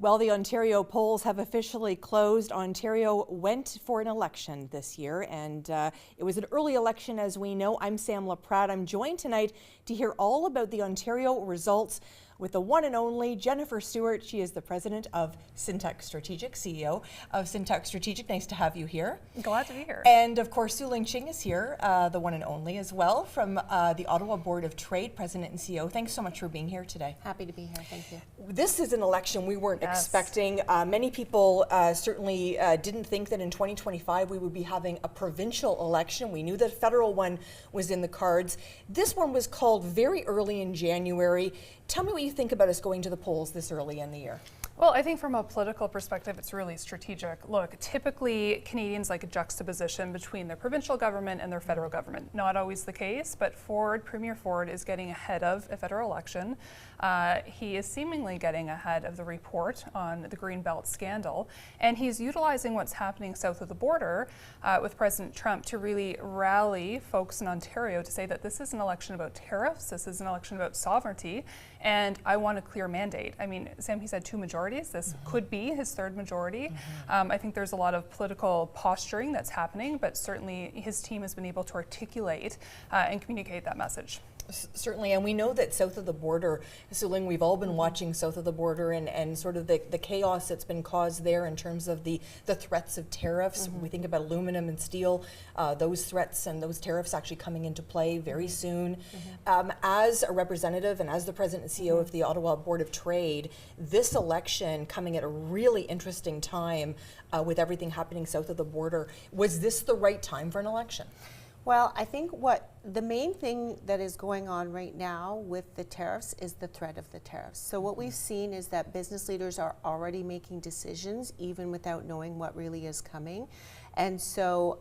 Well, the Ontario polls have officially closed. Ontario went for an election this year, and it was an early election, as we know. I'm Sam LaPrade. I'm joined tonight to hear all about the Ontario results with the one and only Jennifer Stewart. She is the president of Syntax Strategic, CEO of Syntax Strategic. Nice to have you here. Glad to be here. And of course, Su-Ling Ching is here, the one and only as well, from the Ottawa Board of Trade, president and CEO. Thanks so much for being here today. Happy to be here, thank you. This is an election we weren't expecting. Many people certainly didn't think that in 2025 we would be having a provincial election. We knew that a federal one was in the cards. This one was called very early in January. Tell me what you think about us going to the polls this early in the year. Well, I think from a political perspective, it's really strategic. Look, typically Canadians like a juxtaposition between their provincial government and their federal government. Not always the case, but Premier Ford is getting ahead of a federal election. He is seemingly getting ahead of the report on the Greenbelt scandal, and he's utilizing what's happening south of the border with President Trump to really rally folks in Ontario to say that this is an election about tariffs, this is an election about sovereignty, and I want a clear mandate. I mean, Sam, he said 2 majorities. This could be his 3rd majority. I think there's a lot of political posturing that's happening, but certainly his team has been able to articulate and communicate that message. Certainly, and we know that south of the border, Su-Ling, we've all been watching south of the border and sort of the chaos that's been caused there in terms of the threats of tariffs. We think about aluminum and steel, those threats and those tariffs actually coming into play very soon. As a representative and as the president and CEO of the Ottawa Board of Trade, this election coming at a really interesting time with everything happening south of the border. Was this the right time for an election? Well, I think what the main thing that is going on right now with the tariffs is the threat of the tariffs. So what we've seen is that business leaders are already making decisions even without knowing what really is coming. And so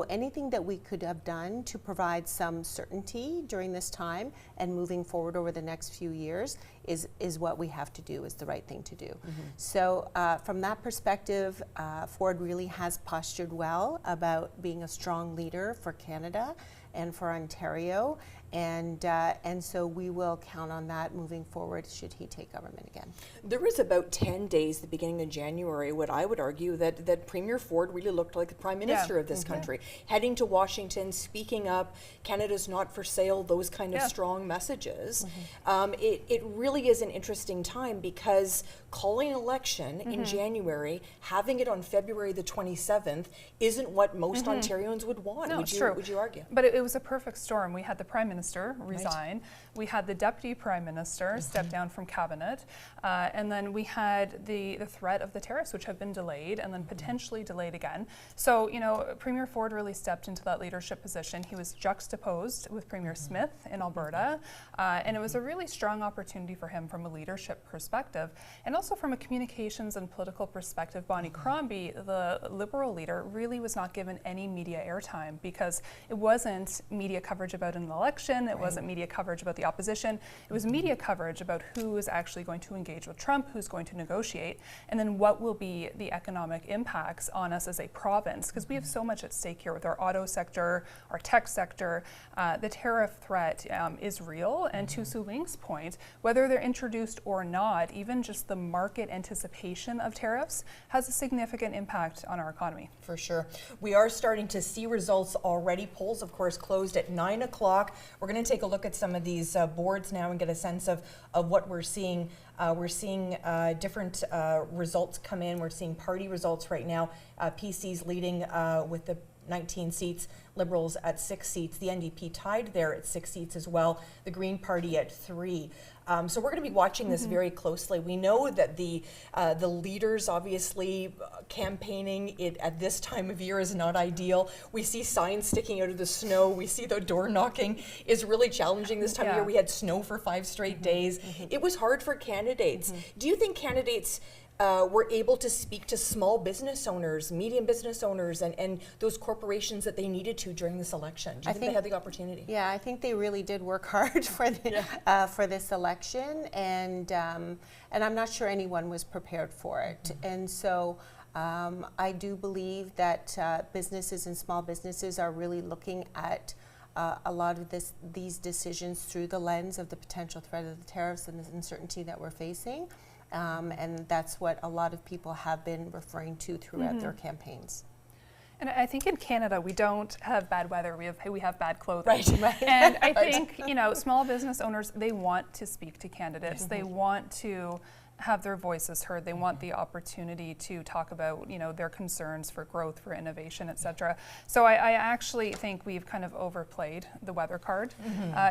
anything that we could have done to provide some certainty during this time and moving forward over the next few years is what we have to do, is the right thing to do. So from that perspective, Ford really has postured well about being a strong leader for Canada and for Ontario, and so we will count on that moving forward should he take government again. There was about 10 days, the beginning of January, what I would argue that Premier Ford really looked like the Prime Minister of this country, heading to Washington, speaking up, Canada's not for sale, those kind of strong messages. It really is an interesting time because calling an election in January, having it on February the 27th, isn't what most Ontarians would want. No, Would you argue? But it was a perfect storm. We had the Prime Minister resign, we had the Deputy Prime Minister step down from cabinet, and then we had the threat of the tariffs, which have been delayed and then potentially delayed again. So, you know, Premier Ford really stepped into that leadership position. He was juxtaposed with Premier Smith in Alberta, and it was a really strong opportunity for him from a leadership perspective. And also from a communications and political perspective, Bonnie Crombie, the Liberal leader, really was not given any media airtime because it wasn't media coverage about an election, it wasn't media coverage about the opposition, it was media coverage about who is actually going to engage with Trump, who's going to negotiate, and then what will be the economic impacts on us as a province, because we have so much at stake here with our auto sector, our tech sector. The tariff threat is real, and to Su-Ling's point, whether they're introduced or not, even just the market anticipation of tariffs has a significant impact on our economy. For sure. We are starting to see results already. Polls, of course, closed at 9 o'clock. We're going to take a look at some of these boards now and get a sense of what we're seeing. We're seeing different results come in. We're seeing party results right now. PC's leading with the 19 seats, Liberals at 6 seats, the NDP tied there at 6 seats as well, the Green Party at 3. So we're going to be watching this very closely. We know that the leaders, obviously, campaigning it at this time of year is not ideal. We see signs sticking out of the snow. We see the door knocking is really challenging this time of year. We had snow for 5 straight days. It was hard for candidates. Do you think candidates were able to speak to small business owners, medium business owners, and those corporations that they needed to during this election? Do you think they had the opportunity? Yeah, I think they really did work hard for for this election, and I'm not sure anyone was prepared for it. And so I do believe that businesses and small businesses are really looking at a lot of these decisions through the lens of the potential threat of the tariffs and the uncertainty that we're facing. and that's what a lot of people have been referring to throughout their campaigns. And I think in Canada we don't have bad weather, we have bad clothing. Right. And I think, you know, small business owners, they want to speak to candidates. They want to have their voices heard. They want the opportunity to talk about, you know, their concerns for growth, for innovation, et cetera. So I actually think we've kind of overplayed the weather card,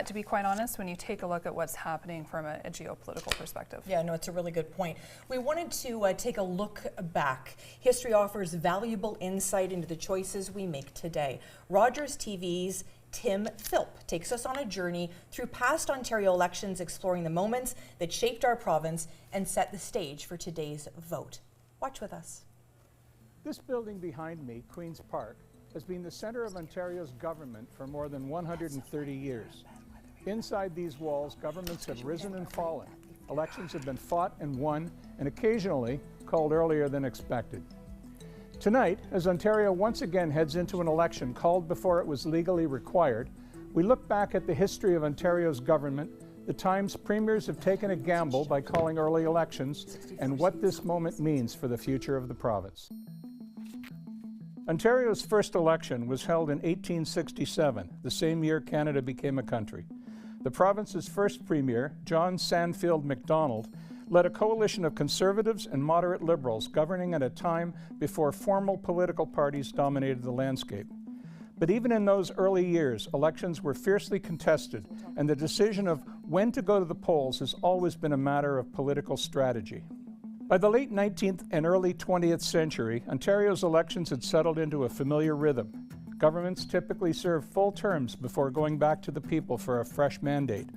to be quite honest, when you take a look at what's happening from a geopolitical perspective. Yeah, no, it's a really good point. We wanted to take a look back. History offers valuable insight into the choices we make today. Rogers TV's Tim Philp takes us on a journey through past Ontario elections, exploring the moments that shaped our province and set the stage for today's vote. Watch with us. This building behind me, Queen's Park, has been the centre of Ontario's government for more than 130 years. Inside these walls, governments have risen and fallen. Elections have been fought and won, and occasionally called earlier than expected. Tonight, as Ontario once again heads into an election called before it was legally required, we look back at the history of Ontario's government, the times premiers have taken a gamble by calling early elections, and what this moment means for the future of the province. Ontario's first election was held in 1867, the same year Canada became a country. The province's first premier, John Sandfield Macdonald, led a coalition of conservatives and moderate liberals governing at a time before formal political parties dominated the landscape. But even in those early years, elections were fiercely contested, and the decision of when to go to the polls has always been a matter of political strategy. By the late 19th and early 20th century, Ontario's elections had settled into a familiar rhythm. Governments typically serve full terms before going back to the people for a fresh mandate.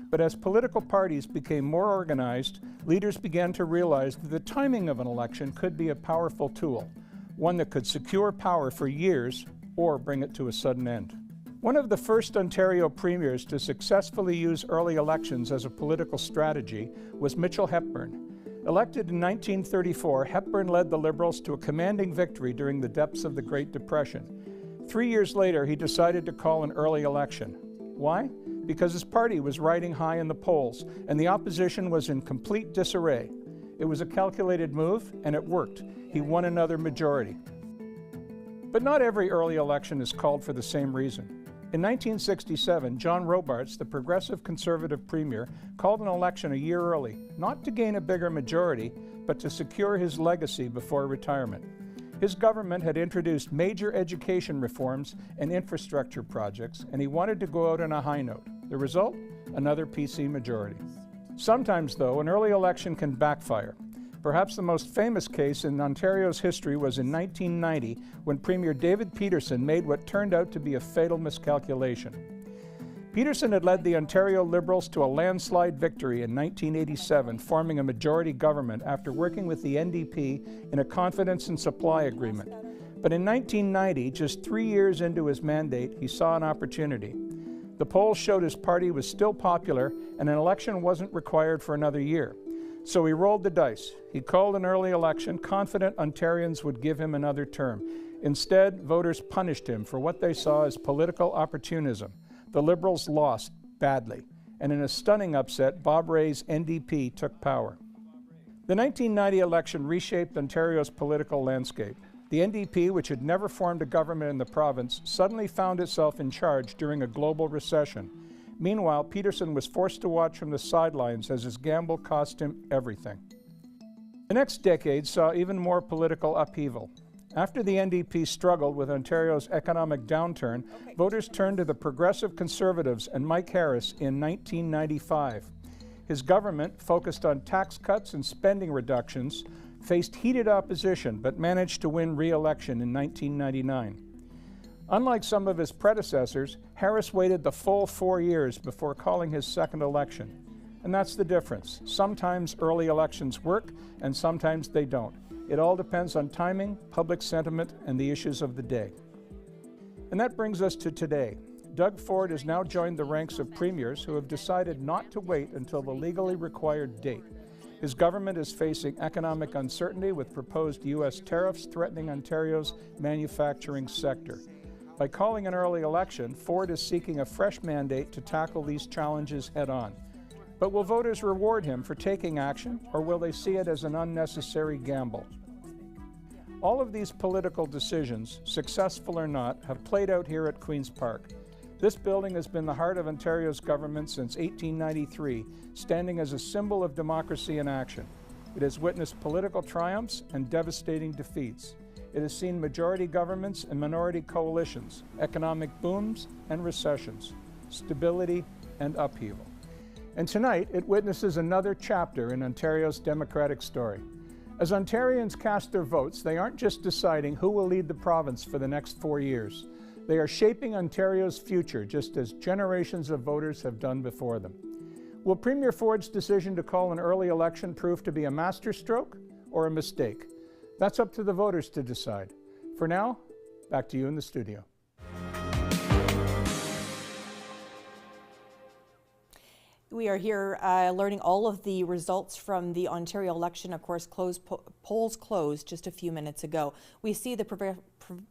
But as political parties became more organized, leaders began to realize that the timing of an election could be a powerful tool, one that could secure power for years or bring it to a sudden end. One of the first Ontario premiers to successfully use early elections as a political strategy was Mitchell Hepburn. Elected in 1934, Hepburn led the Liberals to a commanding victory during the depths of the Great Depression. 3 years later, he decided to call an early election. Why? Because his party was riding high in the polls, and the opposition was in complete disarray. It was a calculated move, and it worked. He won another majority. But not every early election is called for the same reason. In 1967, John Robarts, the progressive conservative premier, called an election a year early, not to gain a bigger majority, but to secure his legacy before retirement. His government had introduced major education reforms and infrastructure projects, and he wanted to go out on a high note. The result? Another PC majority. Sometimes, though, an early election can backfire. Perhaps the most famous case in Ontario's history was in 1990, when Premier David Peterson made what turned out to be a fatal miscalculation. Peterson had led the Ontario Liberals to a landslide victory in 1987, forming a majority government after working with the NDP in a confidence and supply agreement. But in 1990, just 3 years into his mandate, he saw an opportunity. The polls showed his party was still popular and an election wasn't required for another year. So he rolled the dice. He called an early election, confident Ontarians would give him another term. Instead, voters punished him for what they saw as political opportunism. The Liberals lost badly, and in a stunning upset, Bob Rae's NDP took power. The 1990 election reshaped Ontario's political landscape. The NDP, which had never formed a government in the province, suddenly found itself in charge during a global recession. Meanwhile, Peterson was forced to watch from the sidelines as his gamble cost him everything. The next decade saw even more political upheaval. After the NDP struggled with Ontario's economic downturn, voters turned to the Progressive Conservatives and Mike Harris in 1995. His government, focused on tax cuts and spending reductions, faced heated opposition but managed to win re-election in 1999. Unlike some of his predecessors, Harris waited the full 4 years before calling his second election. And that's the difference. Sometimes early elections work, and sometimes they don't. It all depends on timing, public sentiment, and the issues of the day. And that brings us to today. Doug Ford has now joined the ranks of premiers who have decided not to wait until the legally required date. His government is facing economic uncertainty with proposed U.S. tariffs threatening Ontario's manufacturing sector. By calling an early election, Ford is seeking a fresh mandate to tackle these challenges head-on. But will voters reward him for taking action, or will they see it as an unnecessary gamble? All of these political decisions, successful or not, have played out here at Queen's Park. This building has been the heart of Ontario's government since 1893, standing as a symbol of democracy in action. It has witnessed political triumphs and devastating defeats. It has seen majority governments and minority coalitions, economic booms and recessions, stability and upheaval. And tonight, it witnesses another chapter in Ontario's democratic story. As Ontarians cast their votes, they aren't just deciding who will lead the province for the next 4 years. They are shaping Ontario's future, just as generations of voters have done before them. Will Premier Ford's decision to call an early election prove to be a masterstroke or a mistake? That's up to the voters to decide. For now, back to you in the studio. We are here learning all of the results from the Ontario election. Of course, polls closed just a few minutes ago. We see the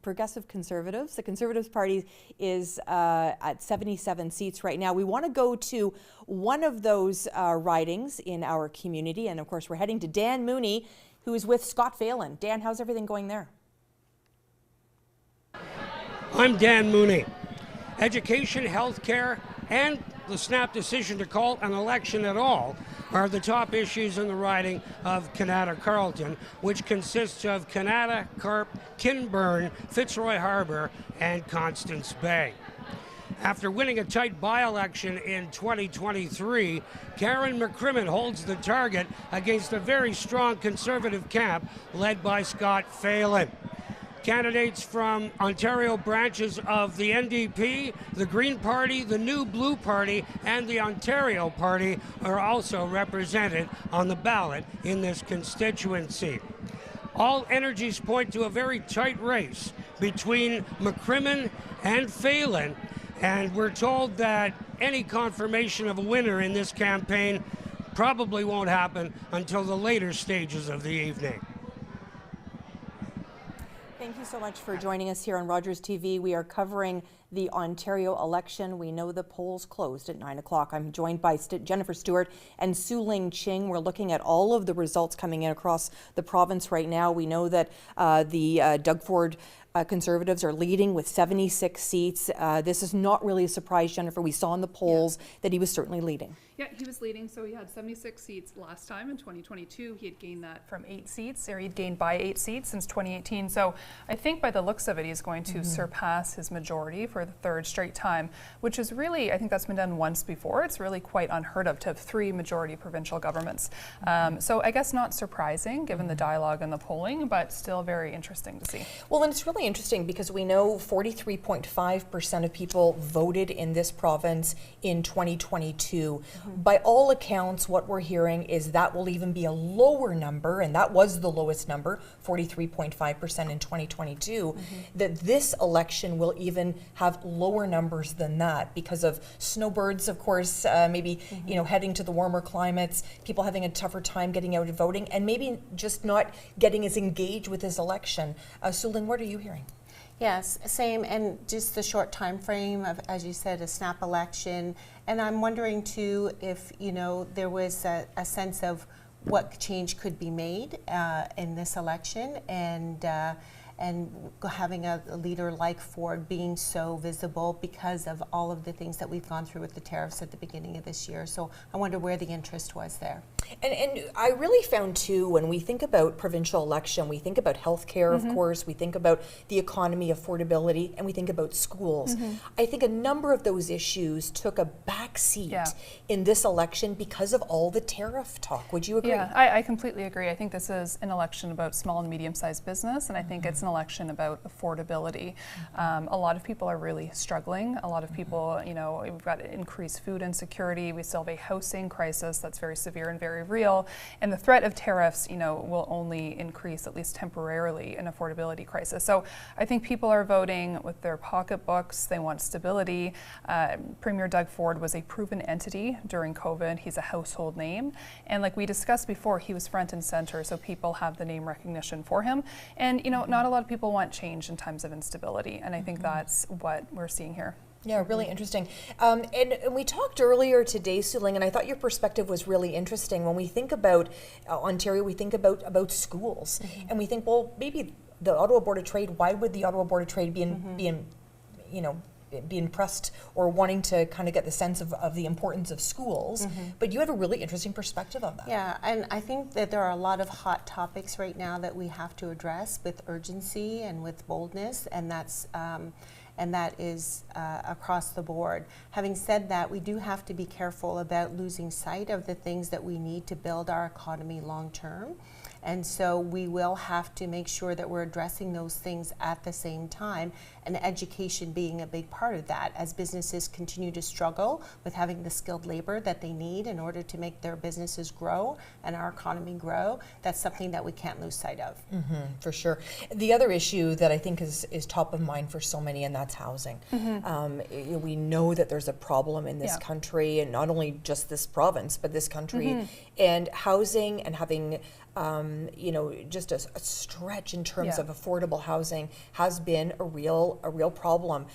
Progressive Conservatives. The Conservatives Party is at 77 seats right now. We want to go to one of those ridings in our community. And of course, we're heading to Dan Mooney, who is with Scott Phelan. Dan, how's everything going there? I'm Dan Mooney. Education, healthcare, and the snap decision to call an election at all are the top issues in the riding of Kanata-Carleton, which consists of Kanata, Carp, Kinburn, Fitzroy Harbour, and Constance Bay. After winning a tight by-election in 2023, Karen McCrimmon holds the target against a very strong Conservative camp led by Scott Phelan. Candidates from Ontario branches of the NDP, the Green Party, the New Blue Party, and the Ontario Party are also represented on the ballot in this constituency. All energies point to a very tight race between McCrimmon and Phelan, and we're told that any confirmation of a winner in this campaign probably won't happen until the later stages of the evening. Thank you so much for joining us here on Rogers TV. We are covering the Ontario election. We know the polls closed at 9 o'clock. I'm joined by Jennifer Stewart and Su Ling Ching. We're looking at all of the results coming in across the province right now. We know that the Doug Ford Conservatives are leading with 76 seats. This is not really a surprise, Jennifer. We saw in the polls that he was certainly leading. Yeah, he was leading. So he had 76 seats last time in 2022. He had gained that from 8 seats, or he'd gained by 8 seats since 2018. So I think by the looks of it, he's going to surpass his majority for the 3rd straight time, which is really, I think that's been done once before. It's really quite unheard of to have 3 majority provincial governments. So I guess not surprising given the dialogue and the polling, but still very interesting to see. Well, and it's really interesting because we know 43.5% of people voted in this province in 2022. By all accounts, what we're hearing is that will even be a lower number, and that was the lowest number, 43.5% in 2022, that this election will even have lower numbers than that because of snowbirds, of course, maybe heading to the warmer climates, people having a tougher time getting out and voting, and maybe just not getting as engaged with this election. Su Ling, what are you hearing? Yes, same, and just the short time frame of, as you said, a snap election. And I'm wondering too if there was a sense of what change could be made in this election, and having a leader like Ford being so visible because of all of the things that we've gone through with the tariffs at the beginning of this year. So I wonder where the interest was there. And I really found too, when we think about provincial election, we think about healthcare, of course, we think about the economy, affordability, and we think about schools. I think a number of those issues took a back seat in this election because of all the tariff talk. Would you agree? Yeah, I completely agree. I think this is an election about small and medium-sized business, and I think it's an election about affordability. A lot of people are really struggling. A lot of people, we've got increased food insecurity. We still have a housing crisis that's very severe and very real. And the threat of tariffs, will only increase, at least temporarily, an affordability crisis. So I think people are voting with their pocketbooks. They want stability. Premier Doug Ford was a proven entity during COVID. He's a household name. And like we discussed before, he was front and center, so people have the name recognition for him. And, not a lot of people want change in times of instability. And I think that's what we're seeing here. Yeah, really interesting. And we talked earlier today, Su-Ling, and I thought your perspective was really interesting. When we think about Ontario, we think about schools, and we think, well, maybe the Ottawa Board of Trade. Why would the Ottawa Board of Trade be impressed or wanting to kind of get the sense of the importance of schools? But you have a really interesting perspective on that. Yeah, and I think that there are a lot of hot topics right now that we have to address with urgency and with boldness, and that is across the board. Having said that, we do have to be careful about losing sight of the things that we need to build our economy long term. And so we will have to make sure that we're addressing those things at the same time, and education being a big part of that, as businesses continue to struggle with having the skilled labor that they need in order to make their businesses grow and our economy grow. That's something that we can't lose sight of. For sure. The other issue that I think is top of mind for so many, and that's housing. We know that there's a problem in this country, and not only just this province, but this country, and housing and having just a stretch in terms of affordable housing has been a real problem.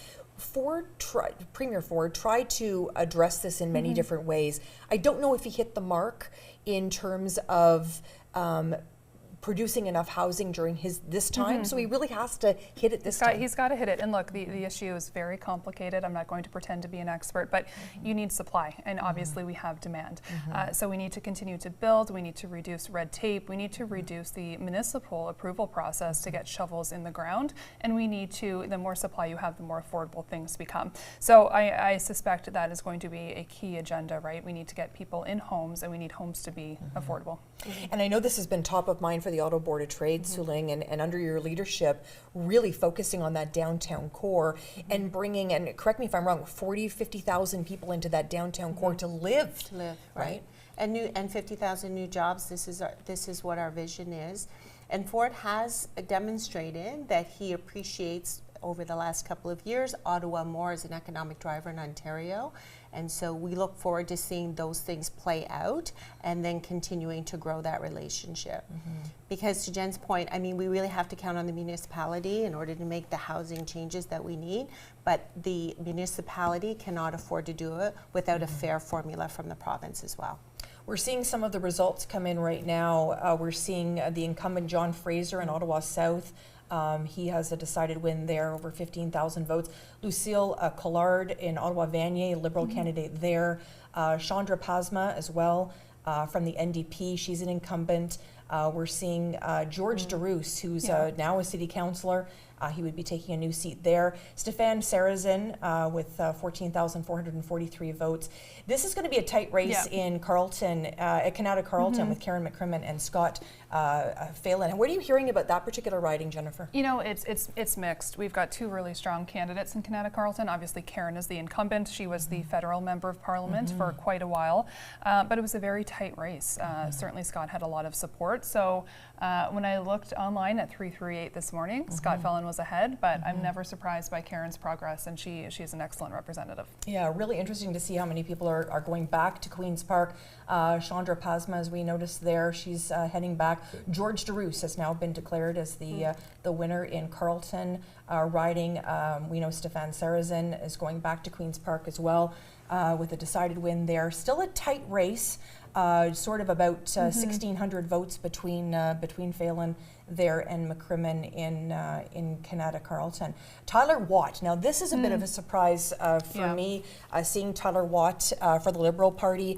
Premier Ford tried to address this in many different ways. I don't know if he hit the mark in terms of producing enough housing during this time, so he really has to hit it this time. He's got to hit it. And look, the issue is very complicated. I'm not going to pretend to be an expert, but you need supply, and obviously we have demand. So we need to continue to build, we need to reduce red tape, we need to reduce the municipal approval process to get shovels in the ground, and we need to, the more supply you have, the more affordable things become. So I suspect that is going to be a key agenda, right? We need to get people in homes, and we need homes to be affordable. And I know this has been top of mind for the Ottawa Board of Trade, Su-Ling, and under your leadership, really focusing on that downtown core and bringing, and correct me if I'm wrong, 50,000 people into that downtown core to live. Right? And 50,000 new jobs. This is what our vision is. And Ford has demonstrated that he appreciates, over the last couple of years, Ottawa more as an economic driver in Ontario. And so we look forward to seeing those things play out and then continuing to grow that relationship. Because to Jen's point, I mean, we really have to count on the municipality in order to make the housing changes that we need, but the municipality cannot afford to do it without a fair formula from the province as well. We're seeing some of the results come in right now. We're seeing the incumbent John Fraser in Ottawa South. He has a decided win there, over 15,000 votes. Lucille Collard in Ottawa Vanier, Liberal candidate there. Chandra Pasma as well from the NDP. She's an incumbent. We're seeing George DeRoos, who's now a city councillor. He would be taking a new seat there. Stéphane Sarrazin with 14,443 votes. This is going to be a tight race in Carleton, at Canada Carleton, with Karen McCrimmon and Scott Phelan. And what are you hearing about that particular riding, Jennifer? You know, it's mixed. We've got two really strong candidates in Canada Carleton. Obviously, Karen is the incumbent. She was the federal member of parliament for quite a while, but it was a very tight race. Certainly, Scott had a lot of support. So when I looked online at 338 this morning, Scott Phelan was ahead, but I'm never surprised by Karen's progress, and she's an excellent representative. Yeah, really interesting to see how many people are going back to Queen's Park. Chandra Pasma, as we noticed there, she's heading back. George DeRoos has now been declared as the winner in Carleton riding. We know Stéphane Sarrazin is going back to Queen's Park as well with a decided win there. Still a tight race, sort of about 1,600 votes between Phelan there and McCrimmon in Canada Carleton. Tyler Watt. Now this is a bit of a surprise for me, seeing Tyler Watt for the Liberal Party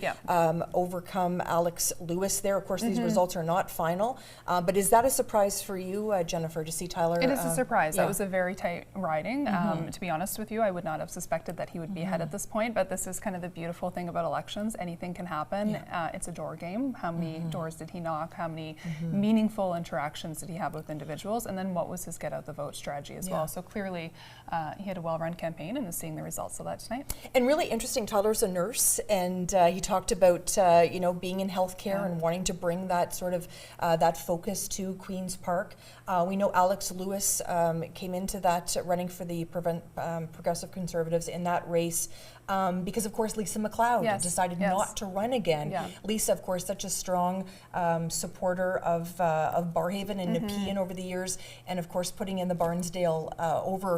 overcome Alex Lewis there. Of course, these results are not final, but is that a surprise for you, Jennifer, to see Tyler? It is a surprise. That was a very tight riding. To be honest with you, I would not have suspected that he would be ahead at this point, but this is kind of the beautiful thing about elections. Anything can happen. It's a door game. How many doors did he knock? How many meaningful interactions did he have with individuals? And then what was his get out the vote strategy as well? So clearly he had a well-run campaign and is seeing the results of that tonight. And really interesting, Tyler's a nurse, and he talked about being in healthcare and wanting to bring that sort of that focus to Queen's Park. We know Alex Lewis came into that running for the Progressive Conservatives in that race. because of course Lisa MacLeod Yes, decided yes. not to run again. Yeah. Lisa, of course, such a strong supporter of Barrhaven and Nepean over the years, and of course putting in the Barnesdale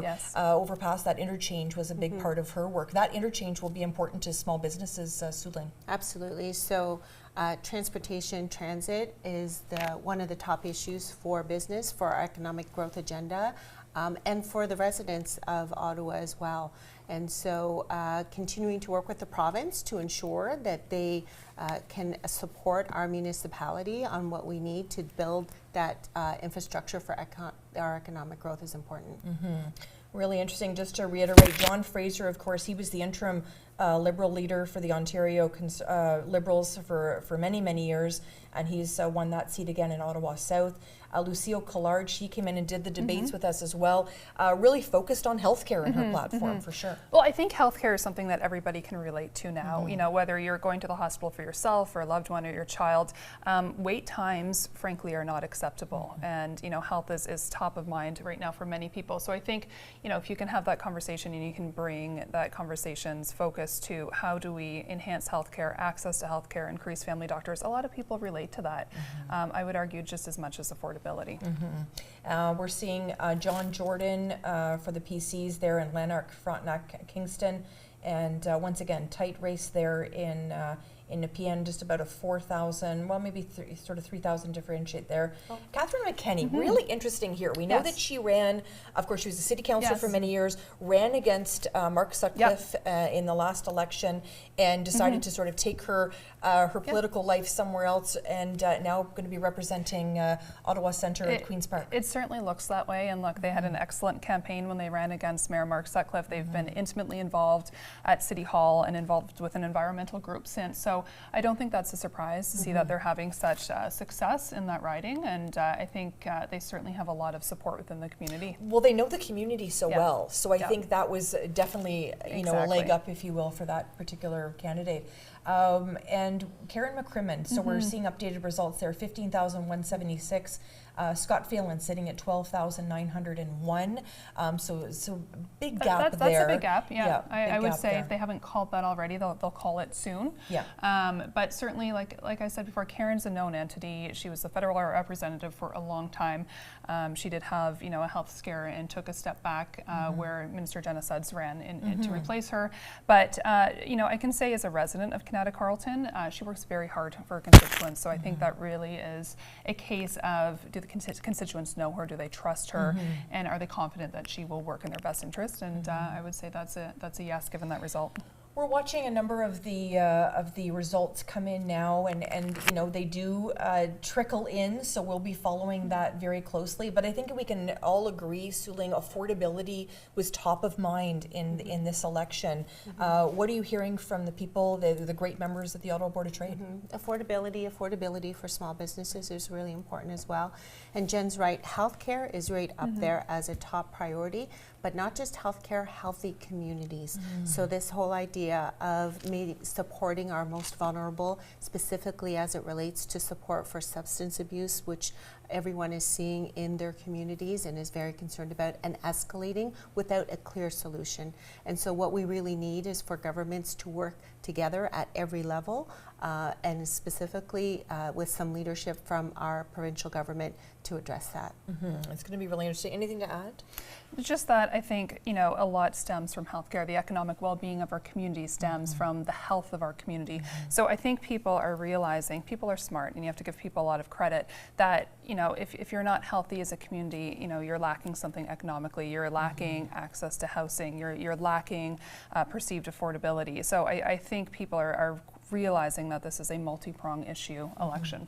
Yes. overpass. That interchange was a big part of her work. That interchange will be important to small businesses, Suling. Absolutely. So transportation, transit is one of the top issues for business, for our economic growth agenda, and for the residents of Ottawa as well. And so continuing to work with the province to ensure that they can support our municipality on what we need to build that infrastructure for our economic growth is important. Really interesting. Just to reiterate, John Fraser, of course, he was the interim Liberal leader for the Ontario Liberals for many, many years, and he's won that seat again in Ottawa South. Lucille Collard, she came in and did the debates with us as well, really focused on healthcare in her platform, for sure. Well, I think healthcare is something that everybody can relate to now. You know, whether you're going to the hospital for yourself or a loved one or your child, wait times, frankly, are not acceptable. And, you know, health is top of mind right now for many people. So I think, you know, if you can have that conversation and you can bring that conversation's focus to how do we enhance healthcare, access to healthcare, increase family doctors, a lot of people relate to that. I would argue just as much as affordability. We're seeing John Jordan for the PCs there in Lanark, Frontenac, Kingston, and once again, tight race there in Nepean, just about a 4,000, well, maybe sort of 3,000 differentiate there. Catherine McKenney, really interesting here. We know that she ran, of course, she was a city councillor for many years, ran against Mark Sutcliffe in the last election, and decided to sort of take her political life somewhere else, and now going to be representing Ottawa Centre at Queen's Park. It certainly looks that way, and look, they had an excellent campaign when they ran against Mayor Mark Sutcliffe. They've been intimately involved at City Hall and involved with an environmental group since. So I don't think that's a surprise to see that they're having such success in that riding, and I think they certainly have a lot of support within the community. Well, they know the community so well, so I think that was definitely, you know, a leg up, if you will, for that particular candidate. And Karen McCrimmon, so we're seeing updated results there, 15,176. Scott Phelan sitting at 12,901. So big gap that's there. That's a big gap, yeah. I would say there. if they haven't called that already, they'll call it soon. Yeah. But certainly, like I said before, Karen's a known entity. She was the federal representative for a long time. She did have, you know, a health scare and took a step back where Minister Jenna Sudds ran in to replace her. But, you know, I can say as a resident of Canada Carleton, she works very hard for her constituents. So I think that really is a case of, do the constituents know her? Do they trust her? And are they confident that she will work in their best interest? And I would say that's a yes, given that result. We're watching a number of the results come in now, and you know, they do trickle in, so we'll be following that very closely. But I think we can all agree, Suling, affordability was top of mind in this election. What are you hearing from the people, the great members of the Ottawa Board of Trade? Affordability for small businesses is really important as well. And Jen's right, healthcare is right up there as a top priority, but not just healthcare, healthy communities. So this whole idea of supporting our most vulnerable, specifically as it relates to support for substance abuse, which everyone is seeing in their communities and is very concerned about, and escalating without a clear solution. And so what we really need is for governments to work together at every level, and specifically with some leadership from our provincial government to address that. It's going to be really interesting. Anything to add? Just that I think, you know, a lot stems from healthcare. The economic well-being of our community stems from the health of our community. So I think people are realizing, people are smart, and you have to give people a lot of credit, that, you know, if you're not healthy as a community, you know, you're lacking something economically, you're lacking access to housing, you're lacking perceived affordability. So I think people are realizing that this is a multi-pronged issue election.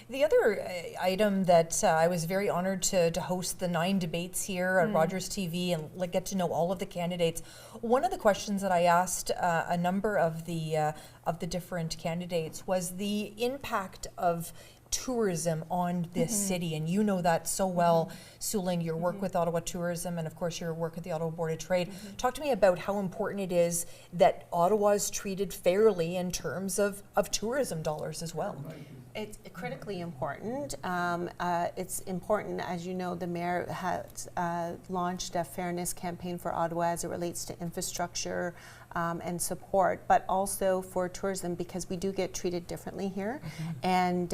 The other item that I was very honored to host the 9 debates here at Rogers TV and get to know all of the candidates. One of the questions that I asked a number of the different candidates was the impact of tourism on this city, and you know that so well, Suling, your work with Ottawa Tourism, and of course your work at the Ottawa Board of Trade. Talk to me about how important it is that Ottawa is treated fairly in terms of tourism dollars as well. It's critically important. It's important, as you know, the Mayor has launched a fairness campaign for Ottawa as it relates to infrastructure, and support, but also for tourism, because we do get treated differently here. And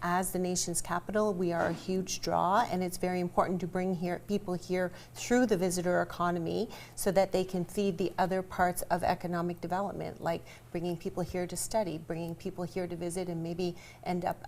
as the nation's capital, we are a huge draw, and it's very important to bring people here through the visitor economy so that they can feed the other parts of economic development, like bringing people here to study, bringing people here to visit, and maybe end up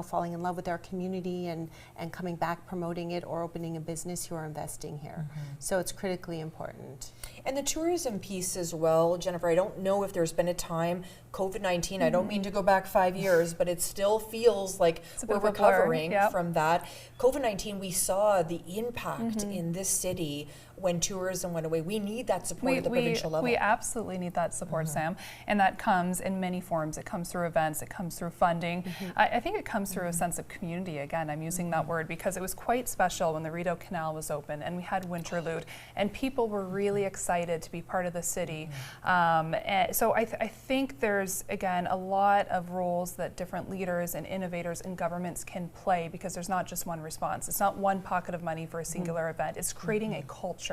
falling in love with our community and coming back, promoting it, or opening a business or investing here. So it's critically important. And the tourism piece as well, Jennifer, I don't know if there's been a time, COVID-19, I don't mean to go back 5 years, but it still feels like we're recovering from that. COVID-19, we saw the impact in this city when tourism went away. We need that support at the provincial level. We absolutely need that support, Sam, and that comes in many forms. It comes through events, it comes through funding. I think it comes through a sense of community. Again, I'm using that word because it was quite special when the Rideau Canal was open and we had Winterlude, and people were really excited to be part of the city. And so I think there's, again, a lot of roles that different leaders and innovators and governments can play, because there's not just one response. It's not one pocket of money for a singular event. It's creating a culture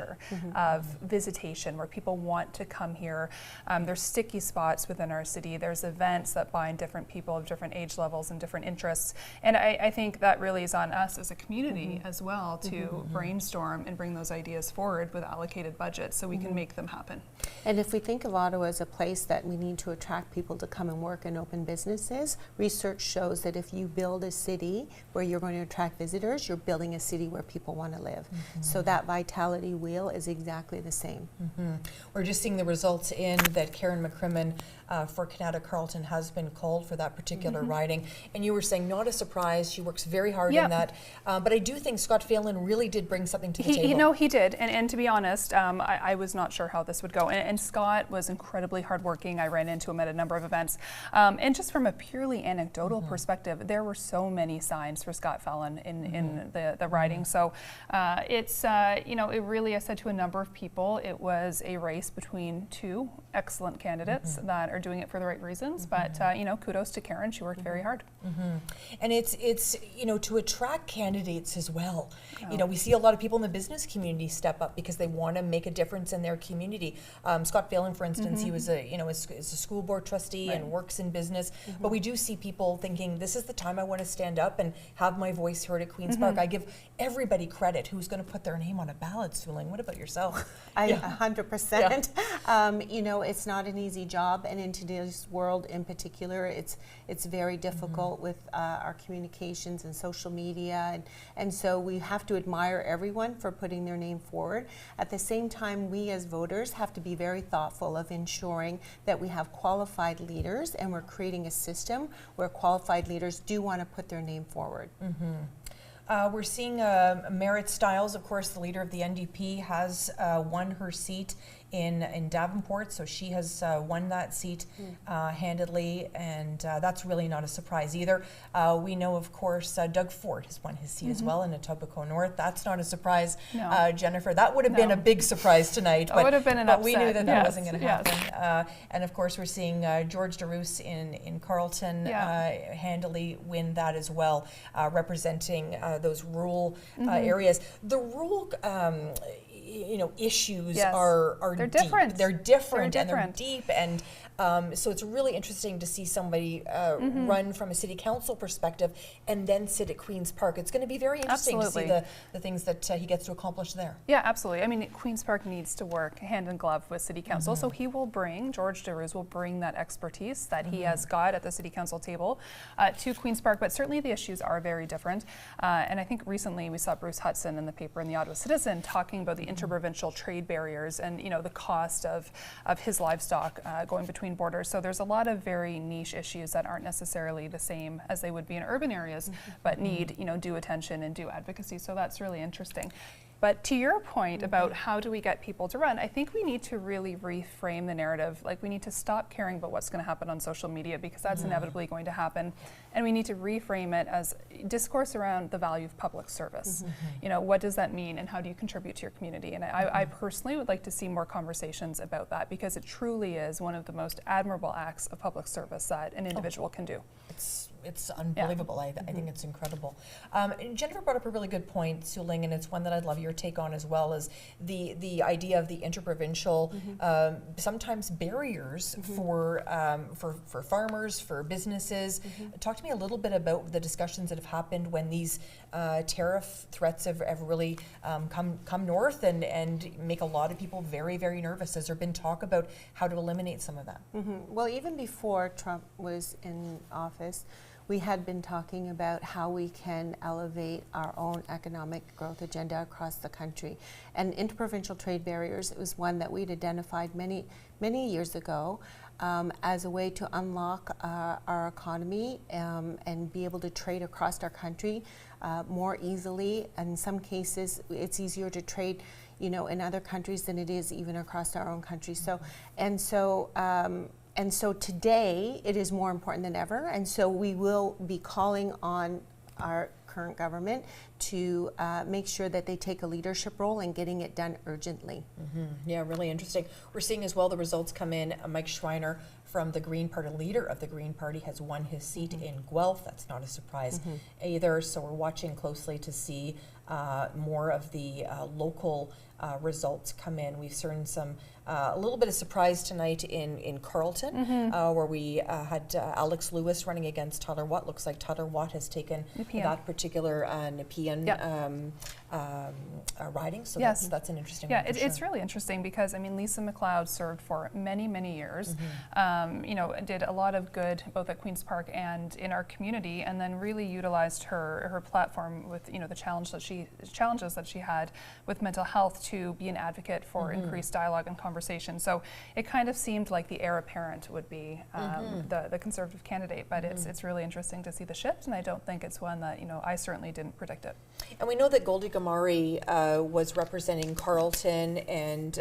of visitation where people want to come here. There's sticky spots within our city. There's events that bind different people of different age levels and different interests. And I think that really is on us as a community as well to brainstorm and bring those ideas forward with allocated budgets so we can make them happen. And if we think of Ottawa as a place that we need to attract people to come and work and open businesses, research shows that if you build a city where you're going to attract visitors, you're building a city where people want to live. So that vitality wheel is exactly the same. We're just seeing the results in that Karen McCrimmon for Canada Carleton has been called for that particular riding. And you were saying not a surprise, she works very hard in that. But I do think Scott Phelan really did bring something to the table. He did. And to be honest, I was not sure how this would go. And Scott was incredibly hardworking. I ran into him at a number of events. And just from a purely anecdotal perspective, there were so many signs for Scott Phelan in the riding. So it's, it really, I said to a number of people, it was a race between two excellent candidates that are doing it for the right reasons. But, kudos to Karen. She worked very hard. And it's to attract candidates as well. We see a lot of people in the business community step up because they want to make a difference in their community. Scott Phelan, for instance, he was is a school board trustee and works in business. But we do see people thinking, this is the time I want to stand up and have my voice heard at Queen's Park. I give everybody credit who's going to put their name on a ballot, Suling. What about yourself? 100%. It's not an easy job, and in today's world in particular, it's very difficult with our communications and social media, and so we have to admire everyone for putting their name forward. At the same time, we as voters have to be very thoughtful of ensuring that we have qualified leaders, and we're creating a system where qualified leaders do want to put their name forward. We're seeing Merritt Stiles, of course, the leader of the NDP, has won her seat in Davenport, so she has won that seat handedly, and that's really not a surprise either. We know, of course, Doug Ford has won his seat as well in Etobicoke North. That's not a surprise, Jennifer. That would have been a big surprise tonight, but, would have been an upset. We knew that wasn't going to happen. And of course, we're seeing George DeRoos in Carleton handily win that as well, representing those rural areas. The rural issues are they're deep. different. They're different and they're deep, and so it's really interesting to see somebody run from a city council perspective and then sit at Queen's Park. It's going to be very interesting to see the things that he gets to accomplish there. Yeah, absolutely. I mean, Queen's Park needs to work hand in glove with City Council, so he will bring, George DeRoos will bring that expertise that he has got at the City Council table to Queen's Park, but certainly the issues are very different. And I think recently we saw Bruce Hudson in the paper in the Ottawa Citizen talking about the interprovincial trade barriers and the cost of his livestock going between borders. So there's a lot of very niche issues that aren't necessarily the same as they would be in urban areas, but need due attention and due advocacy. So that's really interesting. But to your point about how do we get people to run, I think we need to really reframe the narrative. Like, we need to stop caring about what's going to happen on social media, because that's inevitably going to happen. And we need to reframe it as discourse around the value of public service. What does that mean, and how do you contribute to your community? And I personally would like to see more conversations about that, because it truly is one of the most admirable acts of public service that an individual can do. It's it's unbelievable. I think it's incredible. And Jennifer brought up a really good point, Su Ling, and it's one that I'd love your take on as well, is the idea of the interprovincial sometimes barriers for farmers, for businesses. Talk to me a little bit about the discussions that have happened when these tariff threats have really come north and make a lot of people very, very nervous. Has there been talk about how to eliminate some of that? Well, even before Trump was in office, we had been talking about how we can elevate our own economic growth agenda across the country. And interprovincial trade barriers, it was one that we'd identified many years ago as a way to unlock our economy and be able to trade across our country more easily. In some cases, it's easier to trade, you know, in other countries than it is even across our own country. And so today it is more important than ever, and so we will be calling on our current government to make sure that they take a leadership role in getting it done urgently. Yeah, really interesting. We're seeing as well the results come in. Mike Schreiner from the Green Party, leader of the Green Party, has won his seat in Guelph. That's not a surprise either, so we're watching closely to see more of the local results come in. We've seen some a little bit of surprise tonight in Carleton, where we had Alex Lewis running against Tyler Watt. Looks like Tyler Watt has taken that particular Nepean riding, so that's an interesting one. It's really interesting because, I mean, Lisa MacLeod served for many years, you know, did a lot of good both at Queen's Park and in our community, and then really utilized her platform with, you know, the challenges that she had with mental health to be an advocate for increased dialogue and conversation. So it kind of seemed like the heir apparent would be the Conservative candidate, but it's really interesting to see the shift, and I don't think it's one that, you know, I certainly didn't predict it. And we know that Goldie Gamari was representing Carleton and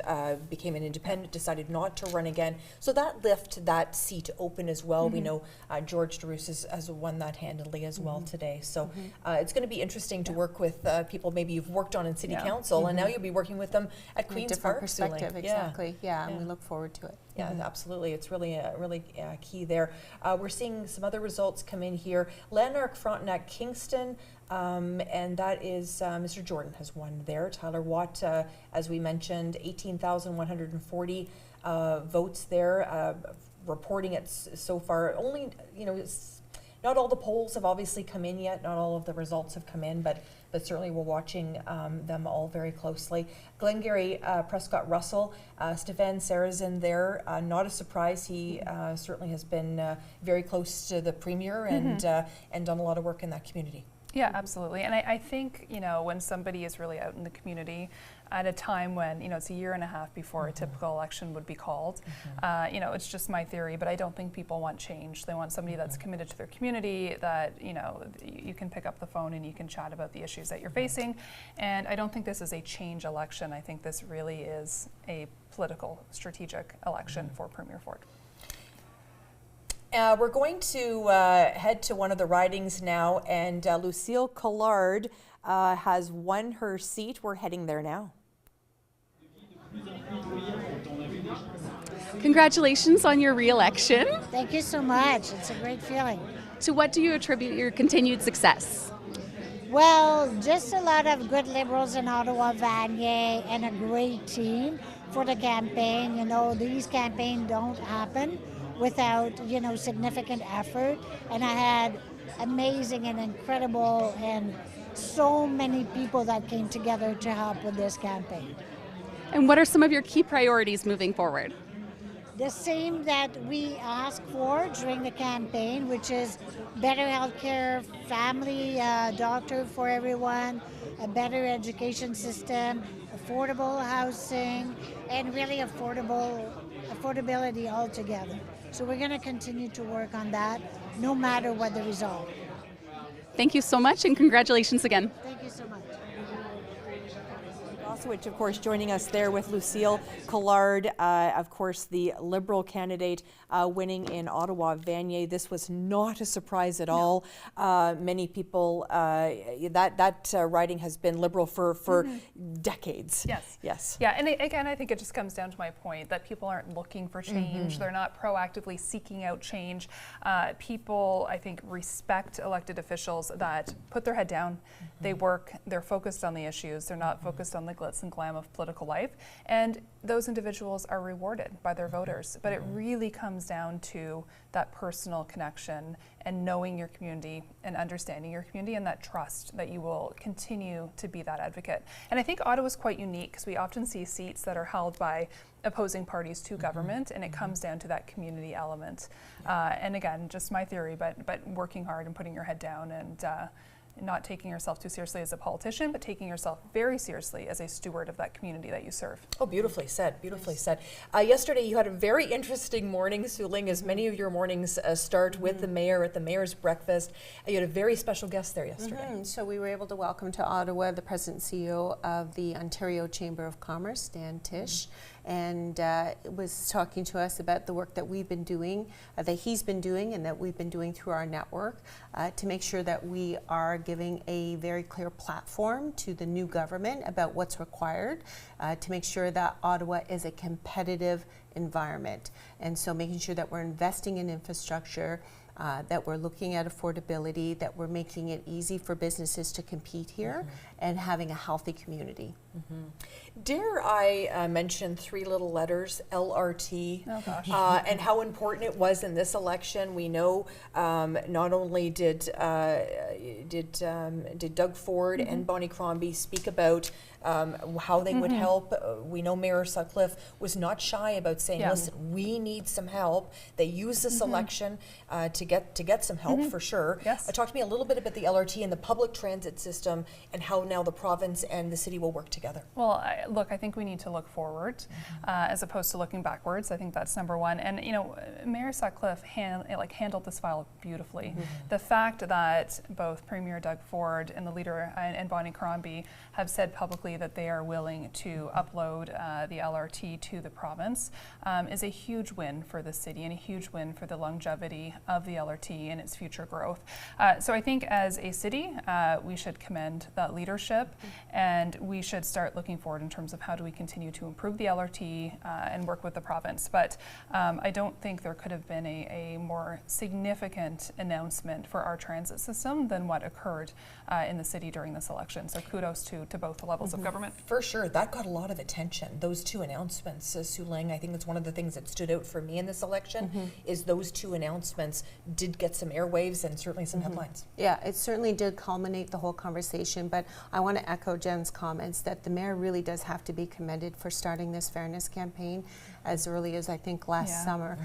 became an independent, decided not to run again. So that left that seat open as well. We know George DeRusse has won that handily as well today. So it's going to be interesting to work with people maybe you've worked on in City Council, and now you'll be working with them at Queen's Park. Perspective, exactly. Yeah, and we look forward to it. Yeah, absolutely. It's really key there. We're seeing some other results come in here. Lanark, Frontenac, Kingston, and that is Mr. Jordan has won there. Tyler Watt, as we mentioned, 18,140 votes there. Reporting it so far. Only, you know, not all the polls have obviously come in yet. Not all of the results have come in, but certainly we're watching them all very closely. Glengarry, Prescott Russell, Stefan Sarrazin there. Not a surprise. He certainly has been very close to the Premier and done a lot of work in that community. Yeah, absolutely. And I think, you know, when somebody is really out in the community at a time when, you know, it's a year and a half before a typical election would be called, you know, it's just my theory, but I don't think people want change. They want somebody that's committed to their community, that, you know, you can pick up the phone and you can chat about the issues that you're facing. And I don't think this is a change election. I think this really is a political, strategic election for Premier Ford. We're going to head to one of the ridings now, and Lucille Collard has won her seat. We're heading there now. Congratulations on your re-election. Thank you so much. It's a great feeling. To what do you attribute your continued success? Well, just a lot of good Liberals in Ottawa, Vanier, and a great team for the campaign. You know, these campaigns don't happen without, you know, significant effort. And I had amazing and incredible and so many people that came together to help with this campaign. And what are some of your key priorities moving forward? The same that we asked for during the campaign, which is better healthcare, family doctor for everyone, a better education system, affordable housing, and really affordability altogether. So we're going to continue to work on that, no matter what the result. Thank you so much, and congratulations again. Thank you so much. Switch, of course, joining us there with Lucille Collard, of course, the Liberal candidate winning in Ottawa Vanier. This was not a surprise at all. Many people, that riding has been Liberal for decades. Yes. Yes. Yeah, and again, I think it just comes down to my point that people aren't looking for change. They're not proactively seeking out change. People, I think, respect elected officials that put their head down, they work, they're focused on the issues, they're not focused on the glitz and glam of political life, and those individuals are rewarded by their voters. But it really comes down to that personal connection and knowing your community and understanding your community and that trust that you will continue to be that advocate. And I think Ottawa's quite unique because we often see seats that are held by opposing parties to government, and it comes down to that community element. And again, just my theory, but working hard and putting your head down and not taking yourself too seriously as a politician, but taking yourself very seriously as a steward of that community that you serve. Oh, beautifully said, beautifully said. Yesterday you had a very interesting morning, Su Ling, as many of your mornings start with the mayor at the mayor's breakfast. You had a very special guest there yesterday. So we were able to welcome to Ottawa the President and CEO of the Ontario Chamber of Commerce, Dan Tish, and was talking to us about the work that we've been doing, that he's been doing, and that we've been doing through our network to make sure that we are giving a very clear platform to the new government about what's required to make sure that Ottawa is a competitive environment. And so making sure that we're investing in infrastructure, that we're looking at affordability, that we're making it easy for businesses to compete here, and having a healthy community. Dare I mention three little letters, LRT, Oh gosh. and how important it was in this election. We know not only did Doug Ford and Bonnie Crombie speak about how they would help. We know Mayor Sutcliffe was not shy about saying, listen, we need some help. They use this election to get some help for sure. Yes. Talk to me a little bit about the LRT and the public transit system and how now the province and the city will work together. Well, I think we need to look forward as opposed to looking backwards. I think that's number one. And you know, Mayor Sutcliffe handled this file beautifully. The fact that both Premier Doug Ford and the leader and Bonnie Crombie have said publicly that they are willing to upload the LRT to the province is a huge win for the city and a huge win for the longevity of the LRT and its future growth. So I think as a city, we should commend that leadership, and we should start looking forward in terms of how do we continue to improve the LRT and work with the province. But I don't think there could have been a more significant announcement for our transit system than what occurred in the city during this election. So kudos to both the levels of government. For sure, that got a lot of attention. Those two announcements, Su Ling, I think that's one of the things that stood out for me in this election is those two announcements did get some airwaves and certainly some headlines. Yeah, it certainly did culminate the whole conversation, but I want to echo Jen's comments that the mayor really does have to be commended for starting this fairness campaign as early as I think last summer,